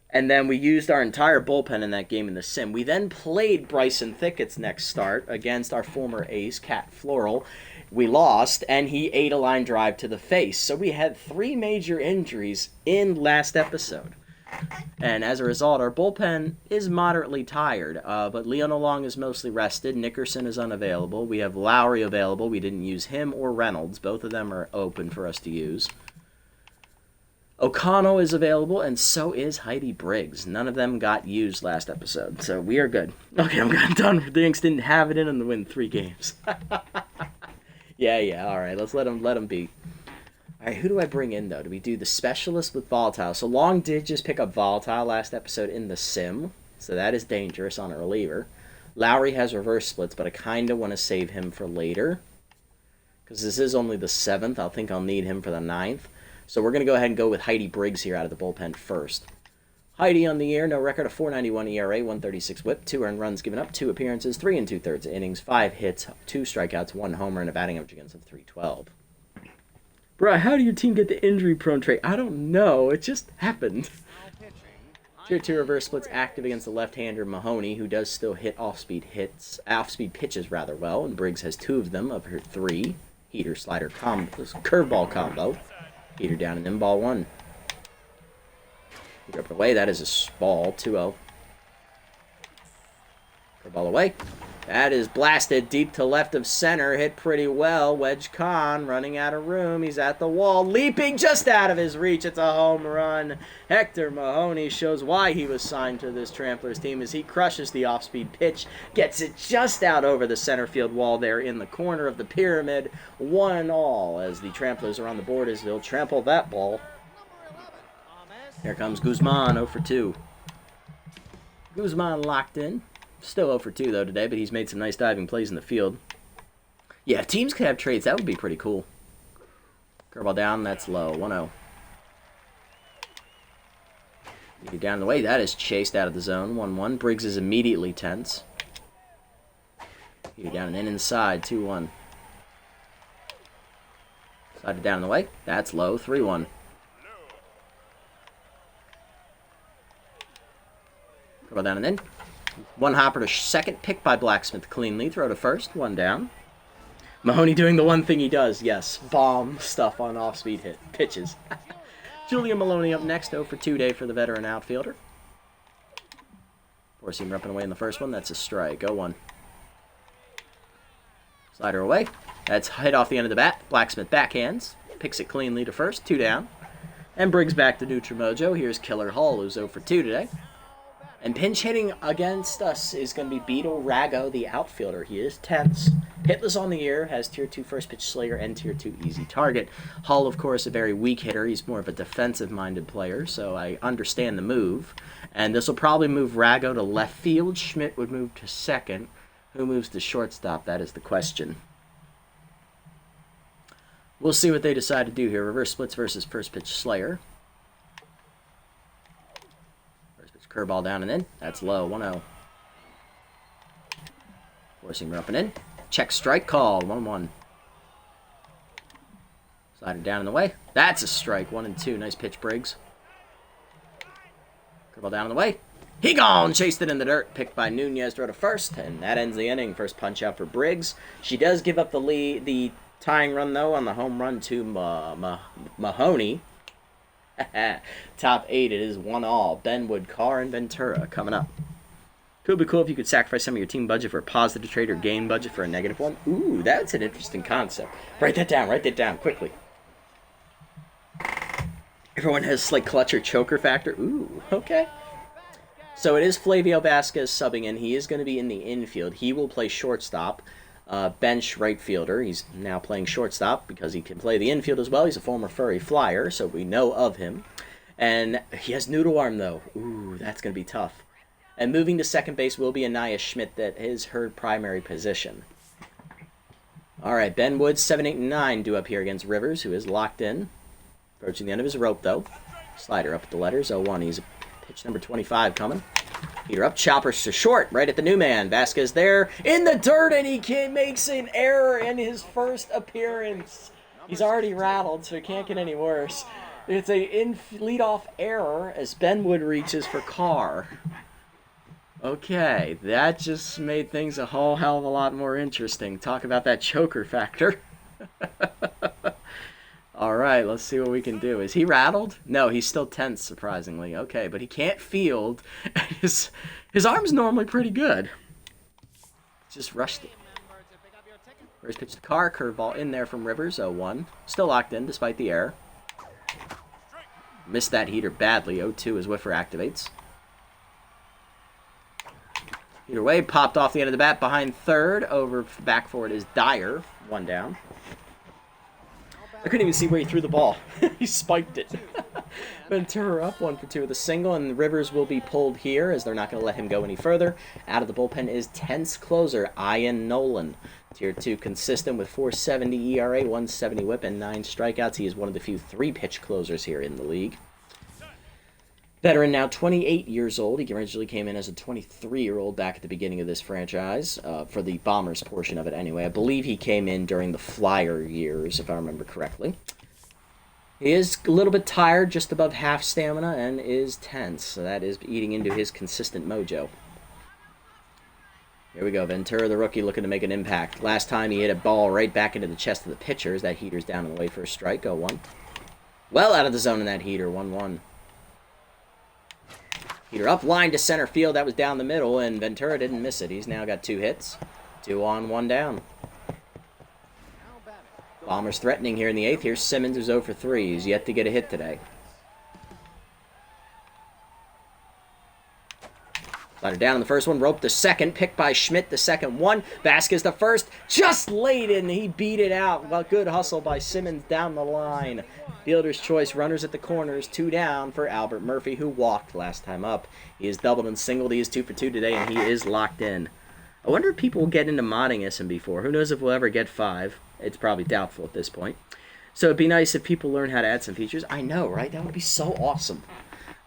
And then we used our entire bullpen in that game in the sim. We then played Bryson Thickett's next start against our former ace, Cat Floral. We lost, and he ate a line drive to the face. So we had 3 major injuries in last episode. And as a result, our bullpen is moderately tired. But Leon Long is mostly rested. Nickerson is unavailable. We have Lowry available. We didn't use him or Reynolds. Both of them are open for us to use. O'Connell is available, and so is Heidi Briggs. None of them got used last episode, so we are good. Okay, I'm done. The Yanks didn't have it in them to win 3 games. Yeah, all right, let's let them be. All right, who do I bring in, though? Do we do the specialist with Volatile? So Long did just pick up Volatile last episode in the sim, so that is dangerous on a reliever. Lowry has reverse splits, but I kind of want to save him for later, because this is only the 7th. I think I'll need him for the 9th. So we're going to go ahead and go with Heidi Briggs here out of the bullpen first. Heidi on the year, no record, a 4.91 ERA, 1.36 whip, 2 earned runs given up, 2 appearances, 3 2/3 innings, 5 hits, 2 strikeouts, 1 homer, and a batting average against of 312. Bruh, how do your team get the injury-prone trait? I don't know. It just happened. Tier 2 reverse splits active against the left-hander Mahoney, who does still hit off-speed pitches rather well, and Briggs has 2 of them of her 3. Heater slider curveball combo. Heater down and in, ball 1. Heater up and away. That is a ball. 2-0. Curveball away. That is blasted deep to left of center. Hit pretty well. Wedge Khan running out of room. He's at the wall. Leaping just out of his reach. It's a home run. Hector Mahoney shows why he was signed to this Tramplers team as he crushes the off-speed pitch. Gets it just out over the center field wall there in the corner of the pyramid. 1-all as the Tramplers are on the board as they'll trample that ball. Here comes Guzman, 0 for 2. Guzman locked in. Still 0 for 2 though today, but he's made some nice diving plays in the field. Yeah, if teams could have trades, that would be pretty cool. Curveball down, that's low. 1-0. Get down the way. That is chased out of the zone. 1-1. Briggs is immediately tense. Get down and in inside. 2-1. Slide it down the way. That's low. 3-1. Curveball down and in. One hopper to second, picked by Blacksmith cleanly. Throw to first, 1 down. Mahoney doing the one thing he does, yes, bomb stuff on off-speed pitches. Julian Maloney up next, 0 for 2 day for the veteran outfielder. Four-seamer up and away in the first one, that's a strike, 0-1. Slider away, that's hit off the end of the bat. Blacksmith backhands, picks it cleanly to first, 2 down. And Briggs back to neutral mojo. Here's Killer Hall, who's 0 for 2 today. And pinch hitting against us is going to be Beetle Rago, the outfielder. He is tense, hitless on the year, has Tier 2 first pitch slayer and Tier 2 easy target. Hull, of course, a very weak hitter. He's more of a defensive-minded player, so I understand the move. And this will probably move Rago to left field. Schmidt would move to second. Who moves to shortstop? That is the question. We'll see what they decide to do here. Reverse splits versus first pitch slayer. Curveball down and in. That's low. 1-0. Four-seamer up and in. Check strike call. 1-1. Slider down in the way. That's a strike. 1-2. Nice pitch, Briggs. Curveball down in the way. He gone. Chased it in the dirt. Picked by Nunez. Throw to first. And that ends the inning. First punch out for Briggs. She does give up the tying run, though, on the home run to Mahoney. Top 8, it is 1-all. Benwood, Carr, and Ventura coming up. Could be cool if you could sacrifice some of your team budget for a positive trade or gain budget for a negative one. Ooh, that's an interesting concept. Write that down quickly. Everyone has like clutch or choker factor. Ooh, okay. So it is Flavio Vasquez subbing in. He is going to be in the infield. He will play shortstop. Bench right fielder. He's now playing shortstop because he can play the infield as well. He's a former furry flyer, so we know of him. And he has noodle arm, though. Ooh, that's going to be tough. And moving to second base will be Anaya Schmidt. That is her primary position. All right, Ben Woods, 7, 8, and 9 due up here against Rivers, who is locked in. Approaching the end of his rope, though. Slider up at the letters, 0-1. He's pitch number 25 coming. Heater up, choppers to short, right at the new man. Vasquez there in the dirt, and he makes an error in his first appearance. He's already rattled, so it can't get any worse. It's a leadoff error as Benwood reaches for Carr. Okay, that just made things a whole hell of a lot more interesting. Talk about that choker factor. All right, let's see what we can do. Is he rattled? No, he's still tense, surprisingly. Okay, but he can't field. His arm's normally pretty good. Just rushed it. First pitch to Carr, curveball in there from Rivers, 0-1. Still locked in despite the error. Missed that heater badly, 0-2 as Whiffer activates. Either way, popped off the end of the bat behind third. Over back forward is Dyer, 1 down. I couldn't even see where he threw the ball. He spiked it. Ventura up 1 for 2 with a single, and Rivers will be pulled here as they're not going to let him go any further. Out of the bullpen is tense closer Ian Nolan. Tier 2 consistent with 4.70 ERA, 170 whip, and 9 strikeouts. He is one of the few 3-pitch closers here in the league. Veteran now 28 years old. He originally came in as a 23-year-old back at the beginning of this franchise, for the Bombers portion of it anyway. I believe he came in during the Flyer years, if I remember correctly. He is a little bit tired, just above half stamina, and is tense. So that is eating into his consistent mojo. Here we go. Ventura, the rookie, looking to make an impact. Last time he hit a ball right back into the chest of the pitchers. That heater's down and away for a strike. 0-1. Well out of the zone in that heater. 1-1. Heater up, line to center field. That was down the middle, and Ventura didn't miss it. He's now got 2 hits. 2 on, 1 down. Bombers threatening here in the 8th. Here's Simmons, who's 0 for 3. He's yet to get a hit today. Slider down in the first one. Rope the second. Picked by Schmidt, the second one. Vasquez the first. Just late, and he beat it out. Well, good hustle by Simmons down the line. Fielder's choice. Runners at the corners. 2 down for Albert Murphy, who walked last time up. He is doubled and singled. He is 2 for 2 today, and he is locked in. I wonder if people will get into modding SMB4. Who knows if we'll ever get 5. It's probably doubtful at this point. So it'd be nice if people learn how to add some features. I know, right? That would be so awesome.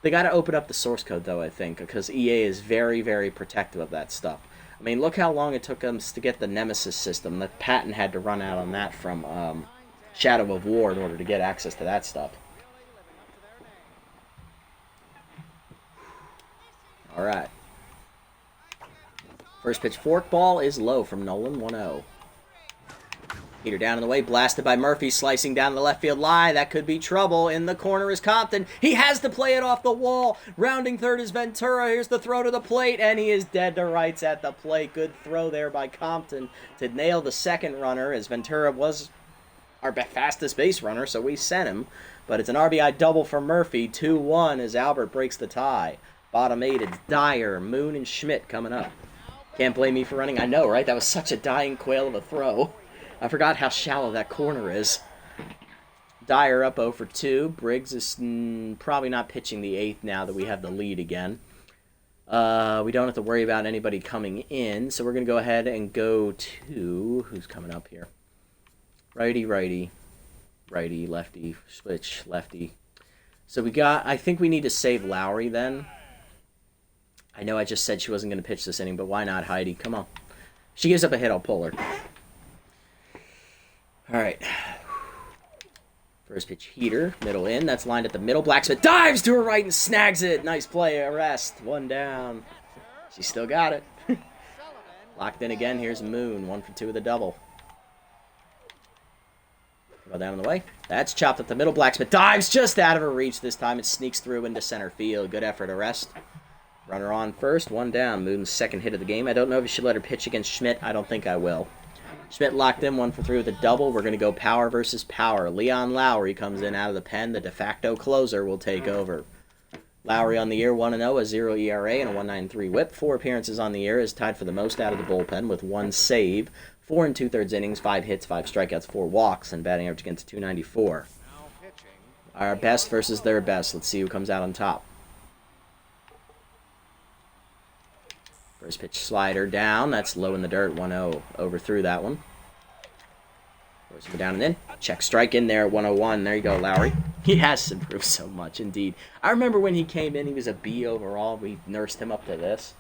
They got to open up the source code, though, I think, because EA is very, very protective of that stuff. I mean, look how long it took them to get the Nemesis system. The patent had to run out on that from Shadow of War in order to get access to that stuff. All right. First pitch forkball is low from Nolan, 1-0. Heater down in the way, blasted by Murphy, slicing down the left field line. That could be trouble. In the corner is Compton. He has to play it off the wall. Rounding third is Ventura. Here's the throw to the plate, and he is dead to rights at the plate. Good throw there by Compton to nail the second runner, as Ventura was our fastest base runner, so we sent him. But it's an RBI double for Murphy. 2-1 as Albert breaks the tie. Bottom 8, it's Dyer, Moon, and Schmidt coming up. Can't blame me for running. I know, right? That was such a dying quail of a throw. I forgot how shallow that corner is. Dyer up 0 for 2. Briggs is probably not pitching the 8th now that we have the lead again. We don't have to worry about anybody coming in, so we're going to go ahead and go to... Who's coming up here? Righty, righty. Righty, lefty, switch, lefty. So we got... I think we need to save Lowry then. I know I just said she wasn't going to pitch this inning, but why not, Heidi? Come on. She gives up a hit, I'll pull her. All right. First pitch heater, middle in. That's lined at the middle. Blacksmith dives to her right and snags it. Nice play, arrest. 1 down. She still got it. Locked in again. Here's Moon. 1 for 2 with a double. Go down in the way. That's chopped up the middle. Blacksmith dives just out of her reach this time. It sneaks through into center field. Good effort, arrest. Runner on first. 1 down. Moon's second hit of the game. I don't know if you should let her pitch against Schmidt. I don't think I will. Schmidt locked in 1 for 3 with a double. We're going to go power versus power. Leon Lowry comes in out of the pen. The de facto closer will take over. Lowry on the year, 1-0, a 0 ERA and a 1.93 whip. 4 appearances on the year, is tied for the most out of the bullpen with 1 save, 4 2/3 innings, 5 hits, 5 strikeouts, 4 walks, and batting average against 294. Our best versus their best. Let's see who comes out on top. First pitch slider down. That's low in the dirt. 1-0. Overthrew that one. Goes down and in. Check strike in there. 101. There you go, Lowry. He has improved so much, indeed. I remember when he came in, he was a B overall. We nursed him up to this.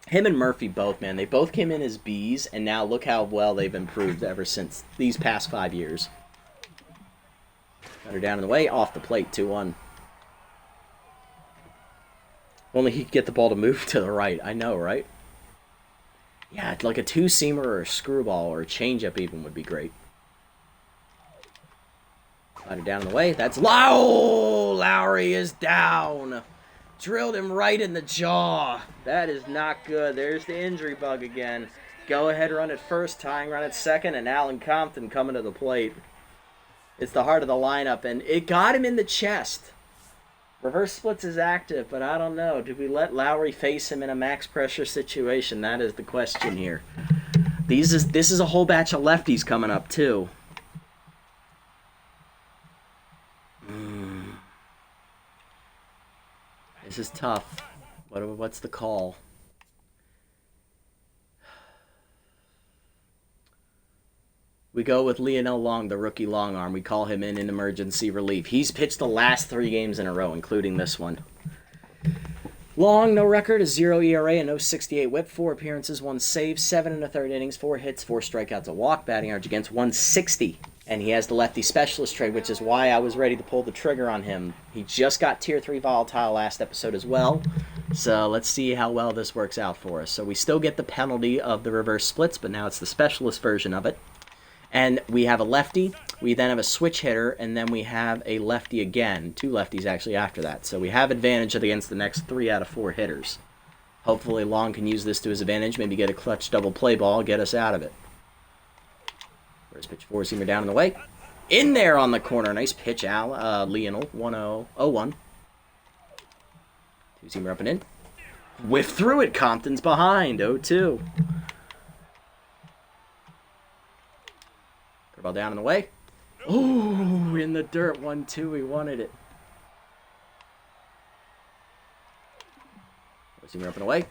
Him and Murphy both, man. They both came in as Bs, and now look how well they've improved ever since these past 5 years. Got her down in the way. Off the plate. 2-1. Only he could get the ball to move to the right. I know, right? Yeah, like a 2-seamer or a screwball or a changeup even would be great. Slide it down in the way. That's low. Lowry is down. Drilled him right in the jaw. That is not good. There's the injury bug again. Go ahead, run at first, tying run at second, and Alan Compton coming to the plate. It's the heart of the lineup, and it got him in the chest. Reverse splits is active, but I don't know. Do we let Lowry face him in a max pressure situation? That is the question here. This is a whole batch of lefties coming up, too. This is tough. What's the call? We go with Lionel Long, the rookie long arm. We call him in emergency relief. He's pitched the last 3 games in a row, including this one. Long, no record, a 0 ERA, a 0.68 whip, 4 appearances, 1 save, 7 1/3 innings, 4 hits, 4 strikeouts, a walk, batting average against 160, And he has the lefty specialist trade, which is why I was ready to pull the trigger on him. He just got tier 3 volatile last episode as well. So let's see how well this works out for us. So we still get the penalty of the reverse splits, but now it's the specialist version of it. And we have a lefty, we then have a switch hitter, and then we have a lefty again. 2 lefties actually after that. So we have advantage against the next 3 out of 4 hitters. Hopefully Long can use this to his advantage, maybe get a clutch double play ball, get us out of it. First pitch, 4-seamer down in the way. In there on the corner. Nice pitch, Lionel. 1-0. 0-1. 2-seamer up and in. Whiff through it. Compton's behind. 0-2. Ball down in the way. Ooh, in the dirt. 1-2. We wanted it. 4-seamer up and away.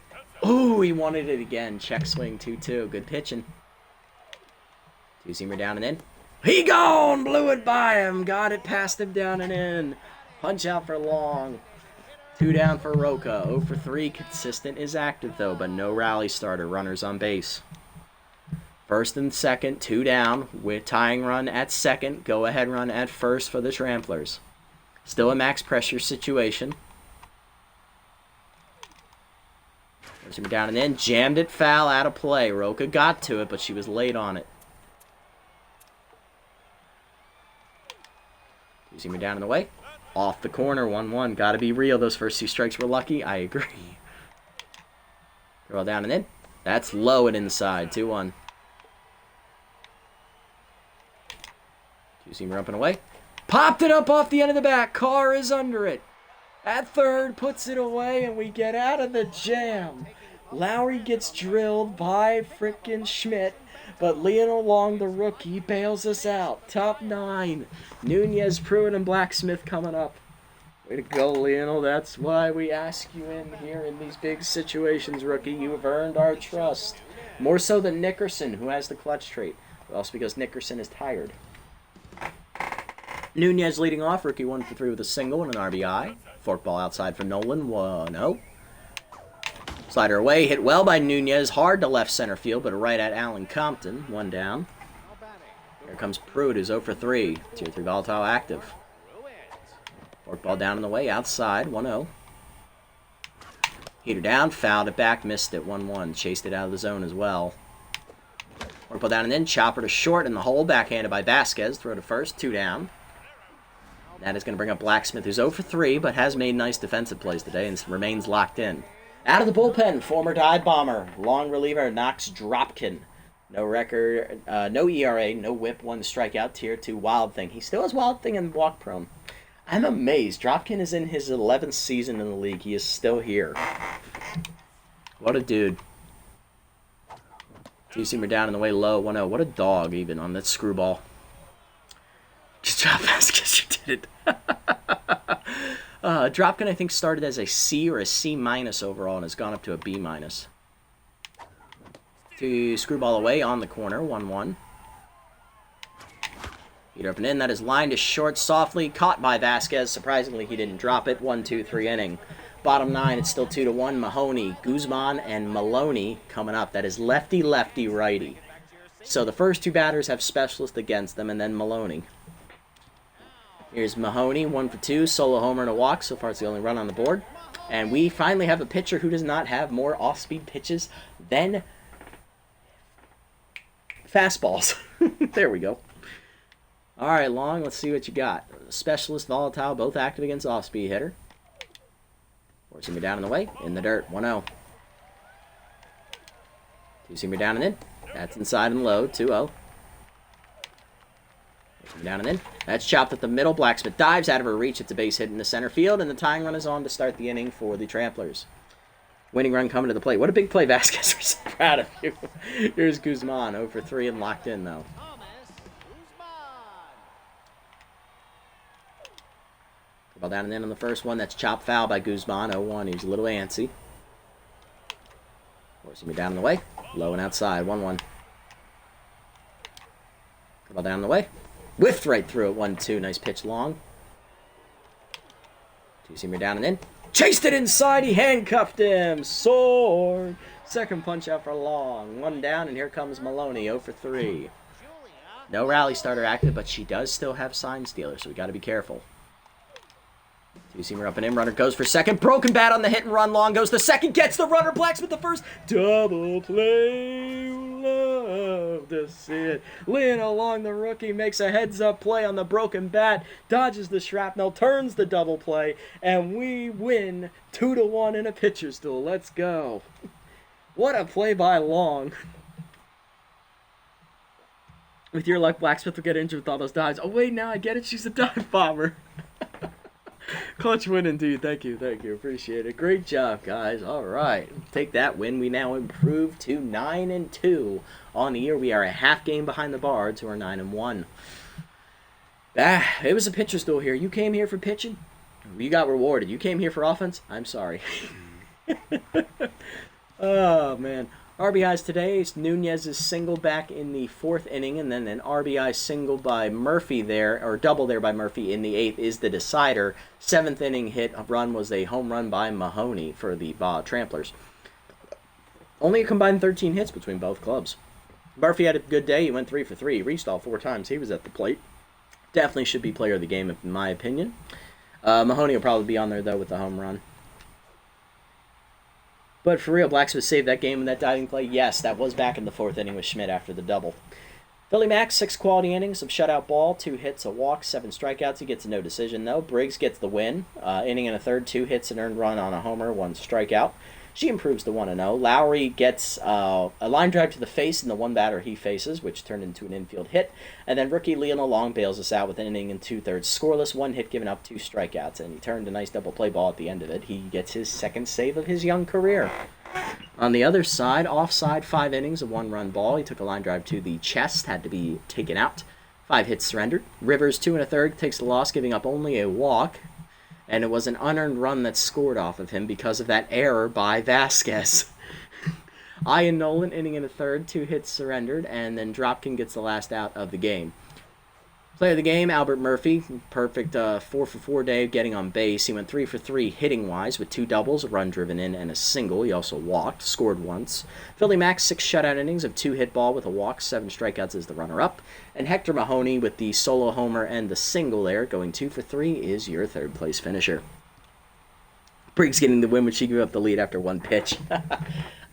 Ooh, he wanted it again. Check swing. 2-2. Good pitching. 2-seamer down and in. He gone! Blew it by him. Got it past him down and in. Punch out for Long. 2 down for Roca. 0 for 3. Consistent is active, though, but no rally starter. Runners on base. First and second. 2 down. With tying run at second. Go-ahead run at first for the Tramplers. Still a max pressure situation. 2-seamer down and in. Jammed it foul. Out of play. Roca got to it, but she was late on it. 2-seamer down in the way. Off the corner, 1-1. Gotta be real. Those first 2 strikes were lucky. I agree. Throw down and in. That's low and inside. 2-1. 2-seamer up and away. Popped it up off the end of the back. Carr is under it. At third, puts it away, and we get out of the jam. Lowry gets drilled by frickin' Schmidt. But Lionel Long, the rookie, bails us out. Top 9. Nunez, Pruitt, and Blacksmith coming up. Way to go, Lionel. That's why we ask you in here in these big situations, rookie. You have earned our trust. More so than Nickerson, who has the clutch trait. But also because Nickerson is tired. Nunez leading off. Rookie 1 for 3 with a single and an RBI. Forkball outside for Nolan. 1-0. Slider away, hit well by Nunez, hard to left center field, but right at Alan Compton, 1 down. Here comes Pruitt, who's 0 for 3, tier 3 volatile active. Forkball down in the way, outside, 1-0. Heater down, fouled it back, missed it, 1-1, chased it out of the zone as well. Forkball down and in, chopper to short in the hole, backhanded by Vasquez, throw to first, 2 down. That is going to bring up Blacksmith, who's 0 for 3, but has made nice defensive plays today and remains locked in. Out of the bullpen, former dive bomber, long reliever Knox Dropkin. No record, no ERA, no whip, 1 strikeout, tier 2 Wild Thing. He still has Wild Thing and walk prone. I'm amazed. Dropkin is in his 11th season in the league. He is still here. What a dude. 2-seamer down in the way low, 1-0. What a dog even on that screwball. Good job, Vasquez. You did it. Dropkin, I think, started as a C or a C- overall and has gone up to a B-. To screwball away on the corner, 1-1. Heater up and in. That is lined to short softly. Caught by Vasquez. Surprisingly, he didn't drop it. 1-2-3 inning. Bottom 9, it's still 2-1. Mahoney, Guzman, and Maloney coming up. That is lefty, lefty, righty. So the first 2 batters have specialist against them, and then Maloney. Here's Mahoney, 1 for 2, solo homer and a walk. So far, it's the only run on the board. And we finally have a pitcher who does not have more off-speed pitches than fastballs. There we go. All right, Long, let's see what you got. Specialist, volatile, both active against off-speed hitter. Forcing me down in the way, in the dirt, 1-0. 2-seamer down and in. That's inside and low, 2-0. Down and in. That's chopped at the middle. Blacksmith dives out of her reach. It's a base hit in the center field, and the tying run is on to start the inning for the Tramplers. Winning run coming to the plate. What a big play, Vasquez. We're so proud of you. Here's Guzman, 0 for 3 and locked in, though. Ball down and in on the first one. That's chopped foul by Guzman, 0-1. He was a little antsy. Forcing me down in the way. Low and outside, 1-1. Ball down in the way. Whiffed right through it, 1-2. Nice pitch, Long. 2-seamer down and in. Chased it inside. He handcuffed him. Sword. Second punch out for Long. 1 down, and here comes Maloney, 0 for 3. No rally starter active, but she does still have Sign Stealer, so we got to be careful. Two-seamer up and in. Runner goes for second. Broken bat on the hit and run. Long goes the second. Gets the runner. Blacksmith the first. Double play. Love to see it. Lean along the rookie. Makes a heads-up play on the broken bat. Dodges the shrapnel. Turns the double play. And we win 2-1 in a pitcher's duel. Let's go. What a play by Long. With your luck, Blacksmith will get injured with all those dives. Oh, wait, now I get it. She's a dive bomber. Clutch win indeed. Thank you. Appreciate it. Great job, guys. All right. Take that win. We now improve to 9-2 on the year. We are a half game behind the Bards, who are 9-1. It was a pitcher's duel here. You came here for pitching. You got rewarded. You came here for offense. I'm sorry. Oh, man. RBIs today, Nunez's single back in the 4th inning, and then an RBI single by Murphy there, or double there by Murphy in the 8th is the decider. 7th inning hit run was a home run by Mahoney for the Tramplers. Only a combined 13 hits between both clubs. Murphy had a good day. He went 3 for 3. He reached all 4 times. He was at the plate. Definitely should be player of the game, in my opinion. Mahoney will probably be on there, though, with the home run. But for real, Blacksmith saved that game in that diving play. Yes, that was back in the 4th inning with Schmidt after the double. Philly Max, 6 quality innings of shutout ball, 2 hits, a walk, 7 strikeouts. He gets a no decision, though. Briggs gets the win. Inning and a third, 2 hits, an earned run on a homer, 1 strikeout. She improves to 1-0. Lowry gets a line drive to the face in the one batter he faces, which turned into an infield hit. And then rookie Leona Long bails us out with an inning and 2/3 scoreless, 1 hit given up, 2 strikeouts. And he turned a nice double play ball at the end of it. He gets his 2nd save of his young career. On the other side, offside, 5 innings, a 1-run ball. He took a line drive to the chest, had to be taken out. 5 hits surrendered. Rivers, 2 1/3, takes the loss, giving up only a walk. And it was an unearned run that scored off of him because of that error by Vasquez. Ian Nolan, inning and a third, 2 hits surrendered, and then Dropkin gets the last out of the game. Player of the game, Albert Murphy. Perfect 4 for 4 day getting on base. He went 3 for 3 hitting-wise with 2 doubles, a run driven in, and a single. He also walked, scored once. Philly Max, 6 shutout innings of 2 hit ball with a walk, 7 strikeouts as the runner-up. And Hector Mahoney with the solo homer and the single there, going 2 for 3, is your 3rd place finisher. Briggs getting the win, which he gave up the lead after 1 pitch.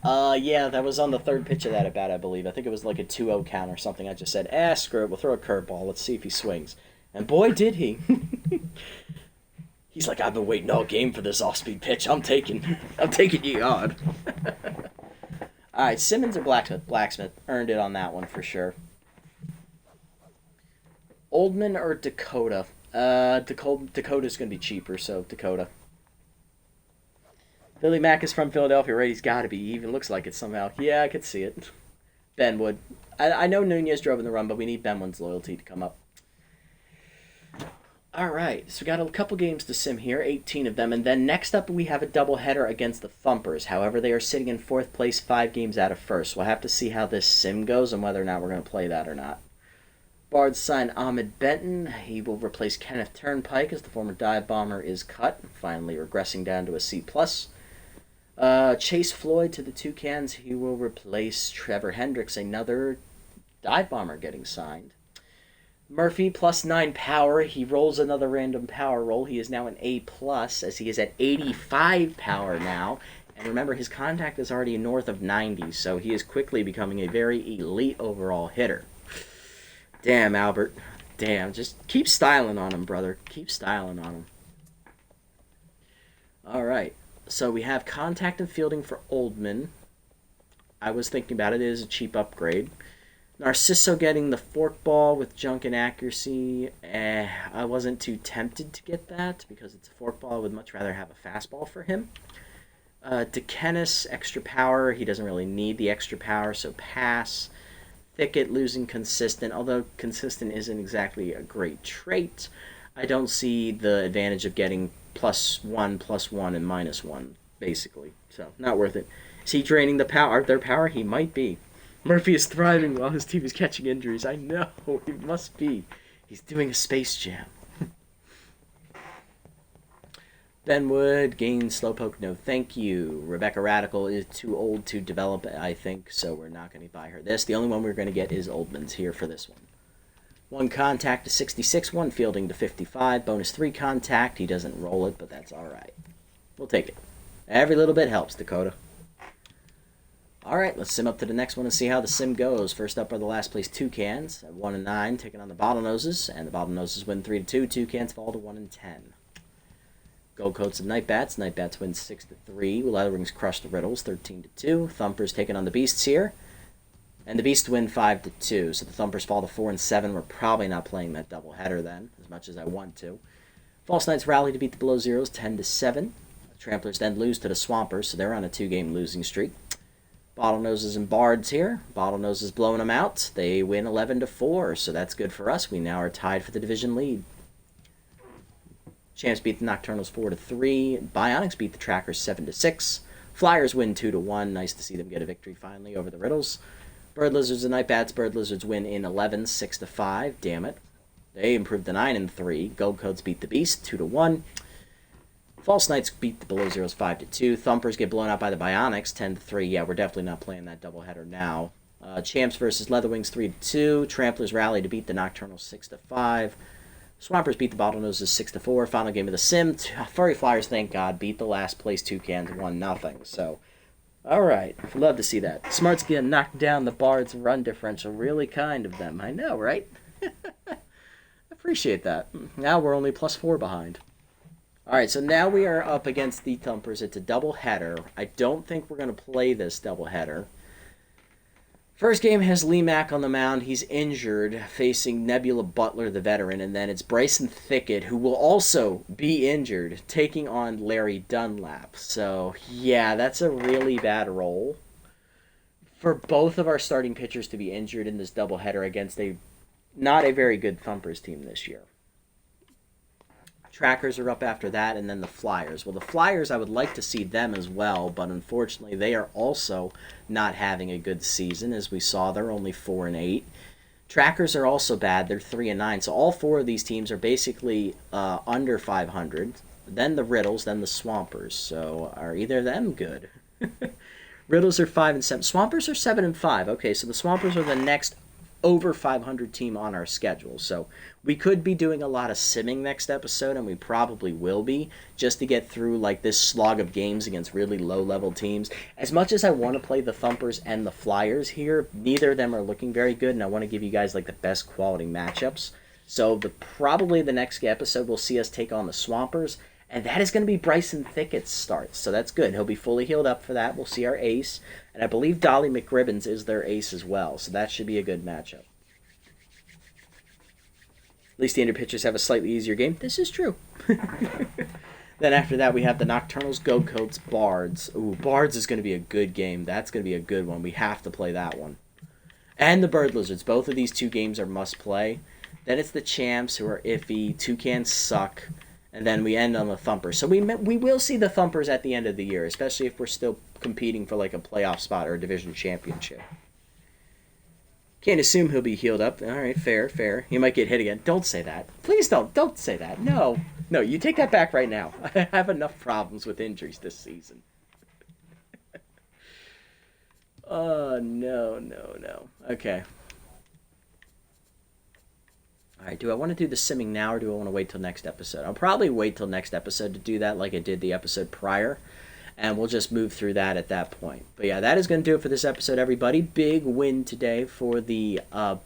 Yeah, that was on the 3rd pitch of that at bat, I believe. I think it was like a 2-0 count or something. I just said, screw it, we'll throw a curveball. Let's see if he swings. And boy, did he. He's like, I've been waiting all game for this off-speed pitch. I'm taking you on. All right, Simmons or Blacksmith? Blacksmith earned it on that one for sure. Oldman or Dakota? Dakota's going to be cheaper, so Dakota. Philly Mack is from Philadelphia, right? He's got to be. He even looks like it somehow. Yeah, I could see it. Benwood. I know Nunez drove in the run, but we need Benwood's loyalty to come up. All right, so we got a couple games to sim here, 18 of them. And then next up, we have a doubleheader against the Thumpers. However, they are sitting in 4th place, 5 games out of 1st. We'll have to see how this sim goes and whether or not we're going to play that or not. Bards signed Ahmed Benton. He will replace Kenneth Turnpike as the former dive bomber is cut, finally regressing down to a C+. Chase Floyd to the Toucans. He will replace Trevor Hendricks, another dive bomber getting signed. Murphy, +9 power. He rolls another random power roll. He is now an A+, as he is at 85 power now. And remember, his contact is already north of 90, so he is quickly becoming a very elite overall hitter. Damn, Albert. Damn, just keep styling on him, brother. Keep styling on him. All right. So we have contact and fielding for Oldman. I was thinking about it. It is a cheap upgrade. Narciso getting the forkball with junk and accuracy. I wasn't too tempted to get that because it's a forkball. I would much rather have a fastball for him. DeKennis, extra power. He doesn't really need the extra power, so pass. Thicket losing consistent, although consistent isn't exactly a great trait. I don't see the advantage of getting +1, +1, and -1, basically. So, not worth it. Is he draining their power? He might be. Murphy is thriving while his team is catching injuries. I know, he must be. He's doing a Space Jam. Benwood, Gain, Slowpoke, no thank you. Rebecca Radical is too old to develop, I think, so we're not going to buy her this. The only one we're going to get is Oldman's here for this one. 1 contact to 66, 1 fielding to 55, bonus 3 contact. He doesn't roll it, but that's all right. We'll take it. Every little bit helps, Dakota. All right, let's sim up to the next one and see how the sim goes. First up are the last place Toucans at 1 and 9, taking on the Bottlenoses, and the Bottlenoses win 3-2. Toucans fall to 1 and 10. Gold Coats and Nightbats. Nightbats win 6-3. Leatherwings crush the Riddles 13-2. Thumpers taking on the Beasts here, and the Beasts win 5-2. So the Thumpers fall to 4 and 7. We're probably not playing that doubleheader then, as much as I want to. False Knights rally to beat the Below Zeros 10-7. Tramplers then lose to the Swampers, so they're on a 2-game losing streak. Bottlenoses and Bards here. Bottlenoses blowing them out. They win 11-4, so that's good for us. We now are tied for the division lead. Champs beat the Nocturnals 4-3. Bionics beat the Trackers 7-6. Flyers win 2-1. Nice to see them get a victory finally over the Riddles. Bird Lizards and Nightbats. Bird Lizards win in 11, 6-5. Damn it. They improved to 9-3. Gold Coats beat the Beast 2-1. False Knights beat the Below Zeros 5-2. Thumpers get blown out by the Bionics 10-3. Yeah, we're definitely not playing that doubleheader now. Champs versus Leatherwings 3-2. Tramplers rally to beat the Nocturnals 6-5. Swampers beat the Bottlenoses 6-4. Final game of the sim. Furry Flyers, thank God, beat the last place Toucans 1-0. So, all right, love to see that. Smarts get knocked down the Bards' run differential. Really kind of them. I know, right? Appreciate that. Now we're only +4 behind. All right, so now we are up against the Thumpers. It's a doubleheader. I don't think we're going to play this doubleheader. First game has Lee Mack on the mound. He's injured, facing Nebula Butler, the veteran. And then it's Bryson Thicket, who will also be injured, taking on Larry Dunlap. So, yeah, that's a really bad roll for both of our starting pitchers to be injured in this doubleheader against not a very good Thumpers team this year. Trackers are up after that, and then the Flyers. Well, the Flyers, I would like to see them as well, but unfortunately they are also not having a good season. As we saw, they're only 4 and 8. Trackers are also bad. They're 3 and 9. So all 4 of these teams are basically under 500. Then the Riddles, then the Swampers. So are either of them good? Riddles are 5 and 7. Swampers are 7 and 5. Okay, so the Swampers are the next over 500 team on our schedule. So we could be doing a lot of simming next episode, and we probably will be, just to get through like this slog of games against really low-level teams. As much as I want to play the Thumpers and the Flyers here, neither of them are looking very good, and I want to give you guys like the best quality matchups. So probably the next episode we'll see us take on the Swampers, and that is going to be Bryson Thickett's start. So that's good. He'll be fully healed up for that. We'll see our ace. And I believe Dolly McRibbons is their ace as well. So that should be a good matchup. At least the Indian pitchers have a slightly easier game. This is true. Then after that, we have the Nocturnals, Gold Coats, Bards. Ooh, Bards is going to be a good game. That's going to be a good one. We have to play that one. And the Bird Lizards. Both of these 2 games are must play. Then it's the Champs, who are iffy. Toucans suck. And then we end on the Thumpers. So we will see the Thumpers at the end of the year, especially if we're still competing for like a playoff spot or a division championship. Can't assume he'll be healed up. All right, fair. He might get hit again. Don't say that. Please don't say that. No, you take that back right now. I have enough problems with injuries this season. Oh, no. Okay. All right, do I want to do the simming now, or do I want to wait till next episode? I'll probably wait till next episode to do that like I did the episode prior, and we'll just move through that at that point. But yeah, that is going to do it for this episode, everybody. Big win today for the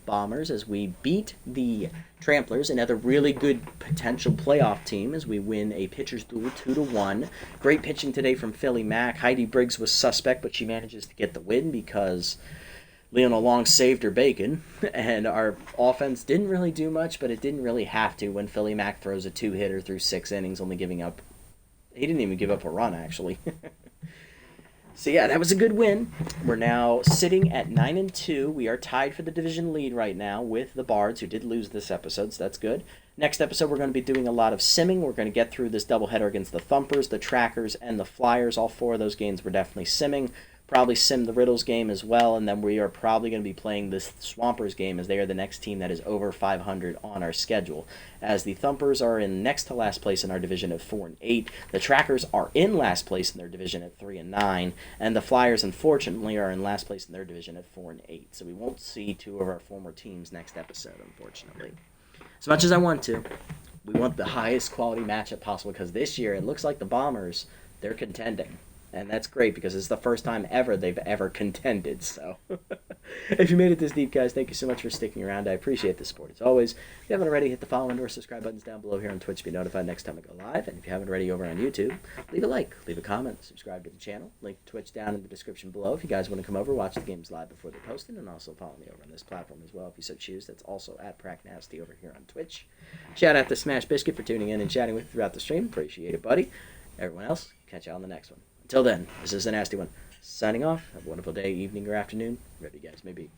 Bombers as we beat the Tramplers, another really good potential playoff team, as we win a pitcher's duel 2-1. Great pitching today from Philly Mack. Heidi Briggs was suspect, but she manages to get the win because Leona Long saved her bacon, and our offense didn't really do much, but it didn't really have to when Philly Mack throws a 2-hitter through 6 innings, only giving up... He didn't even give up a run, actually. So yeah, that was a good win. We're now sitting at 9-2. We are tied for the division lead right now with the Bards, who did lose this episode, so that's good. Next episode, we're going to be doing a lot of simming. We're going to get through this doubleheader against the Thumpers, the Trackers, and the Flyers. All 4 of those games we're definitely simming. probably sim the Riddles game as well, and then we are probably going to be playing this Swampers game, as they are the next team that is over 500 on our schedule. As the Thumpers are in next to last place in our division at 4-8, the Trackers are in last place in their division at 3-9, and the Flyers, unfortunately, are in last place in their division at 4-8. So we won't see two of our former teams next episode, unfortunately. As much as I want to, we want the highest quality matchup possible, because this year it looks like the Bombers, they're contending. And that's great, because it's the first time ever they've ever contended. So if you made it this deep, guys, thank you so much for sticking around. I appreciate the support as always. If you haven't already, hit the follow and or subscribe buttons down below here on Twitch to be notified next time I go live. And if you haven't already over on YouTube, leave a like, leave a comment, subscribe to the channel. Link to Twitch down in the description below if you guys want to come over, watch the games live before they're posted, and also follow me over on this platform as well if you so choose. That's also at PrackNasty over here on Twitch. Shout out to Smash Biscuit for tuning in and chatting with me throughout the stream. Appreciate it, buddy. Everyone else, catch you on the next one. Until then, this is the Nasty One, signing off. Have a wonderful day, evening, or afternoon, wherever you guys may be.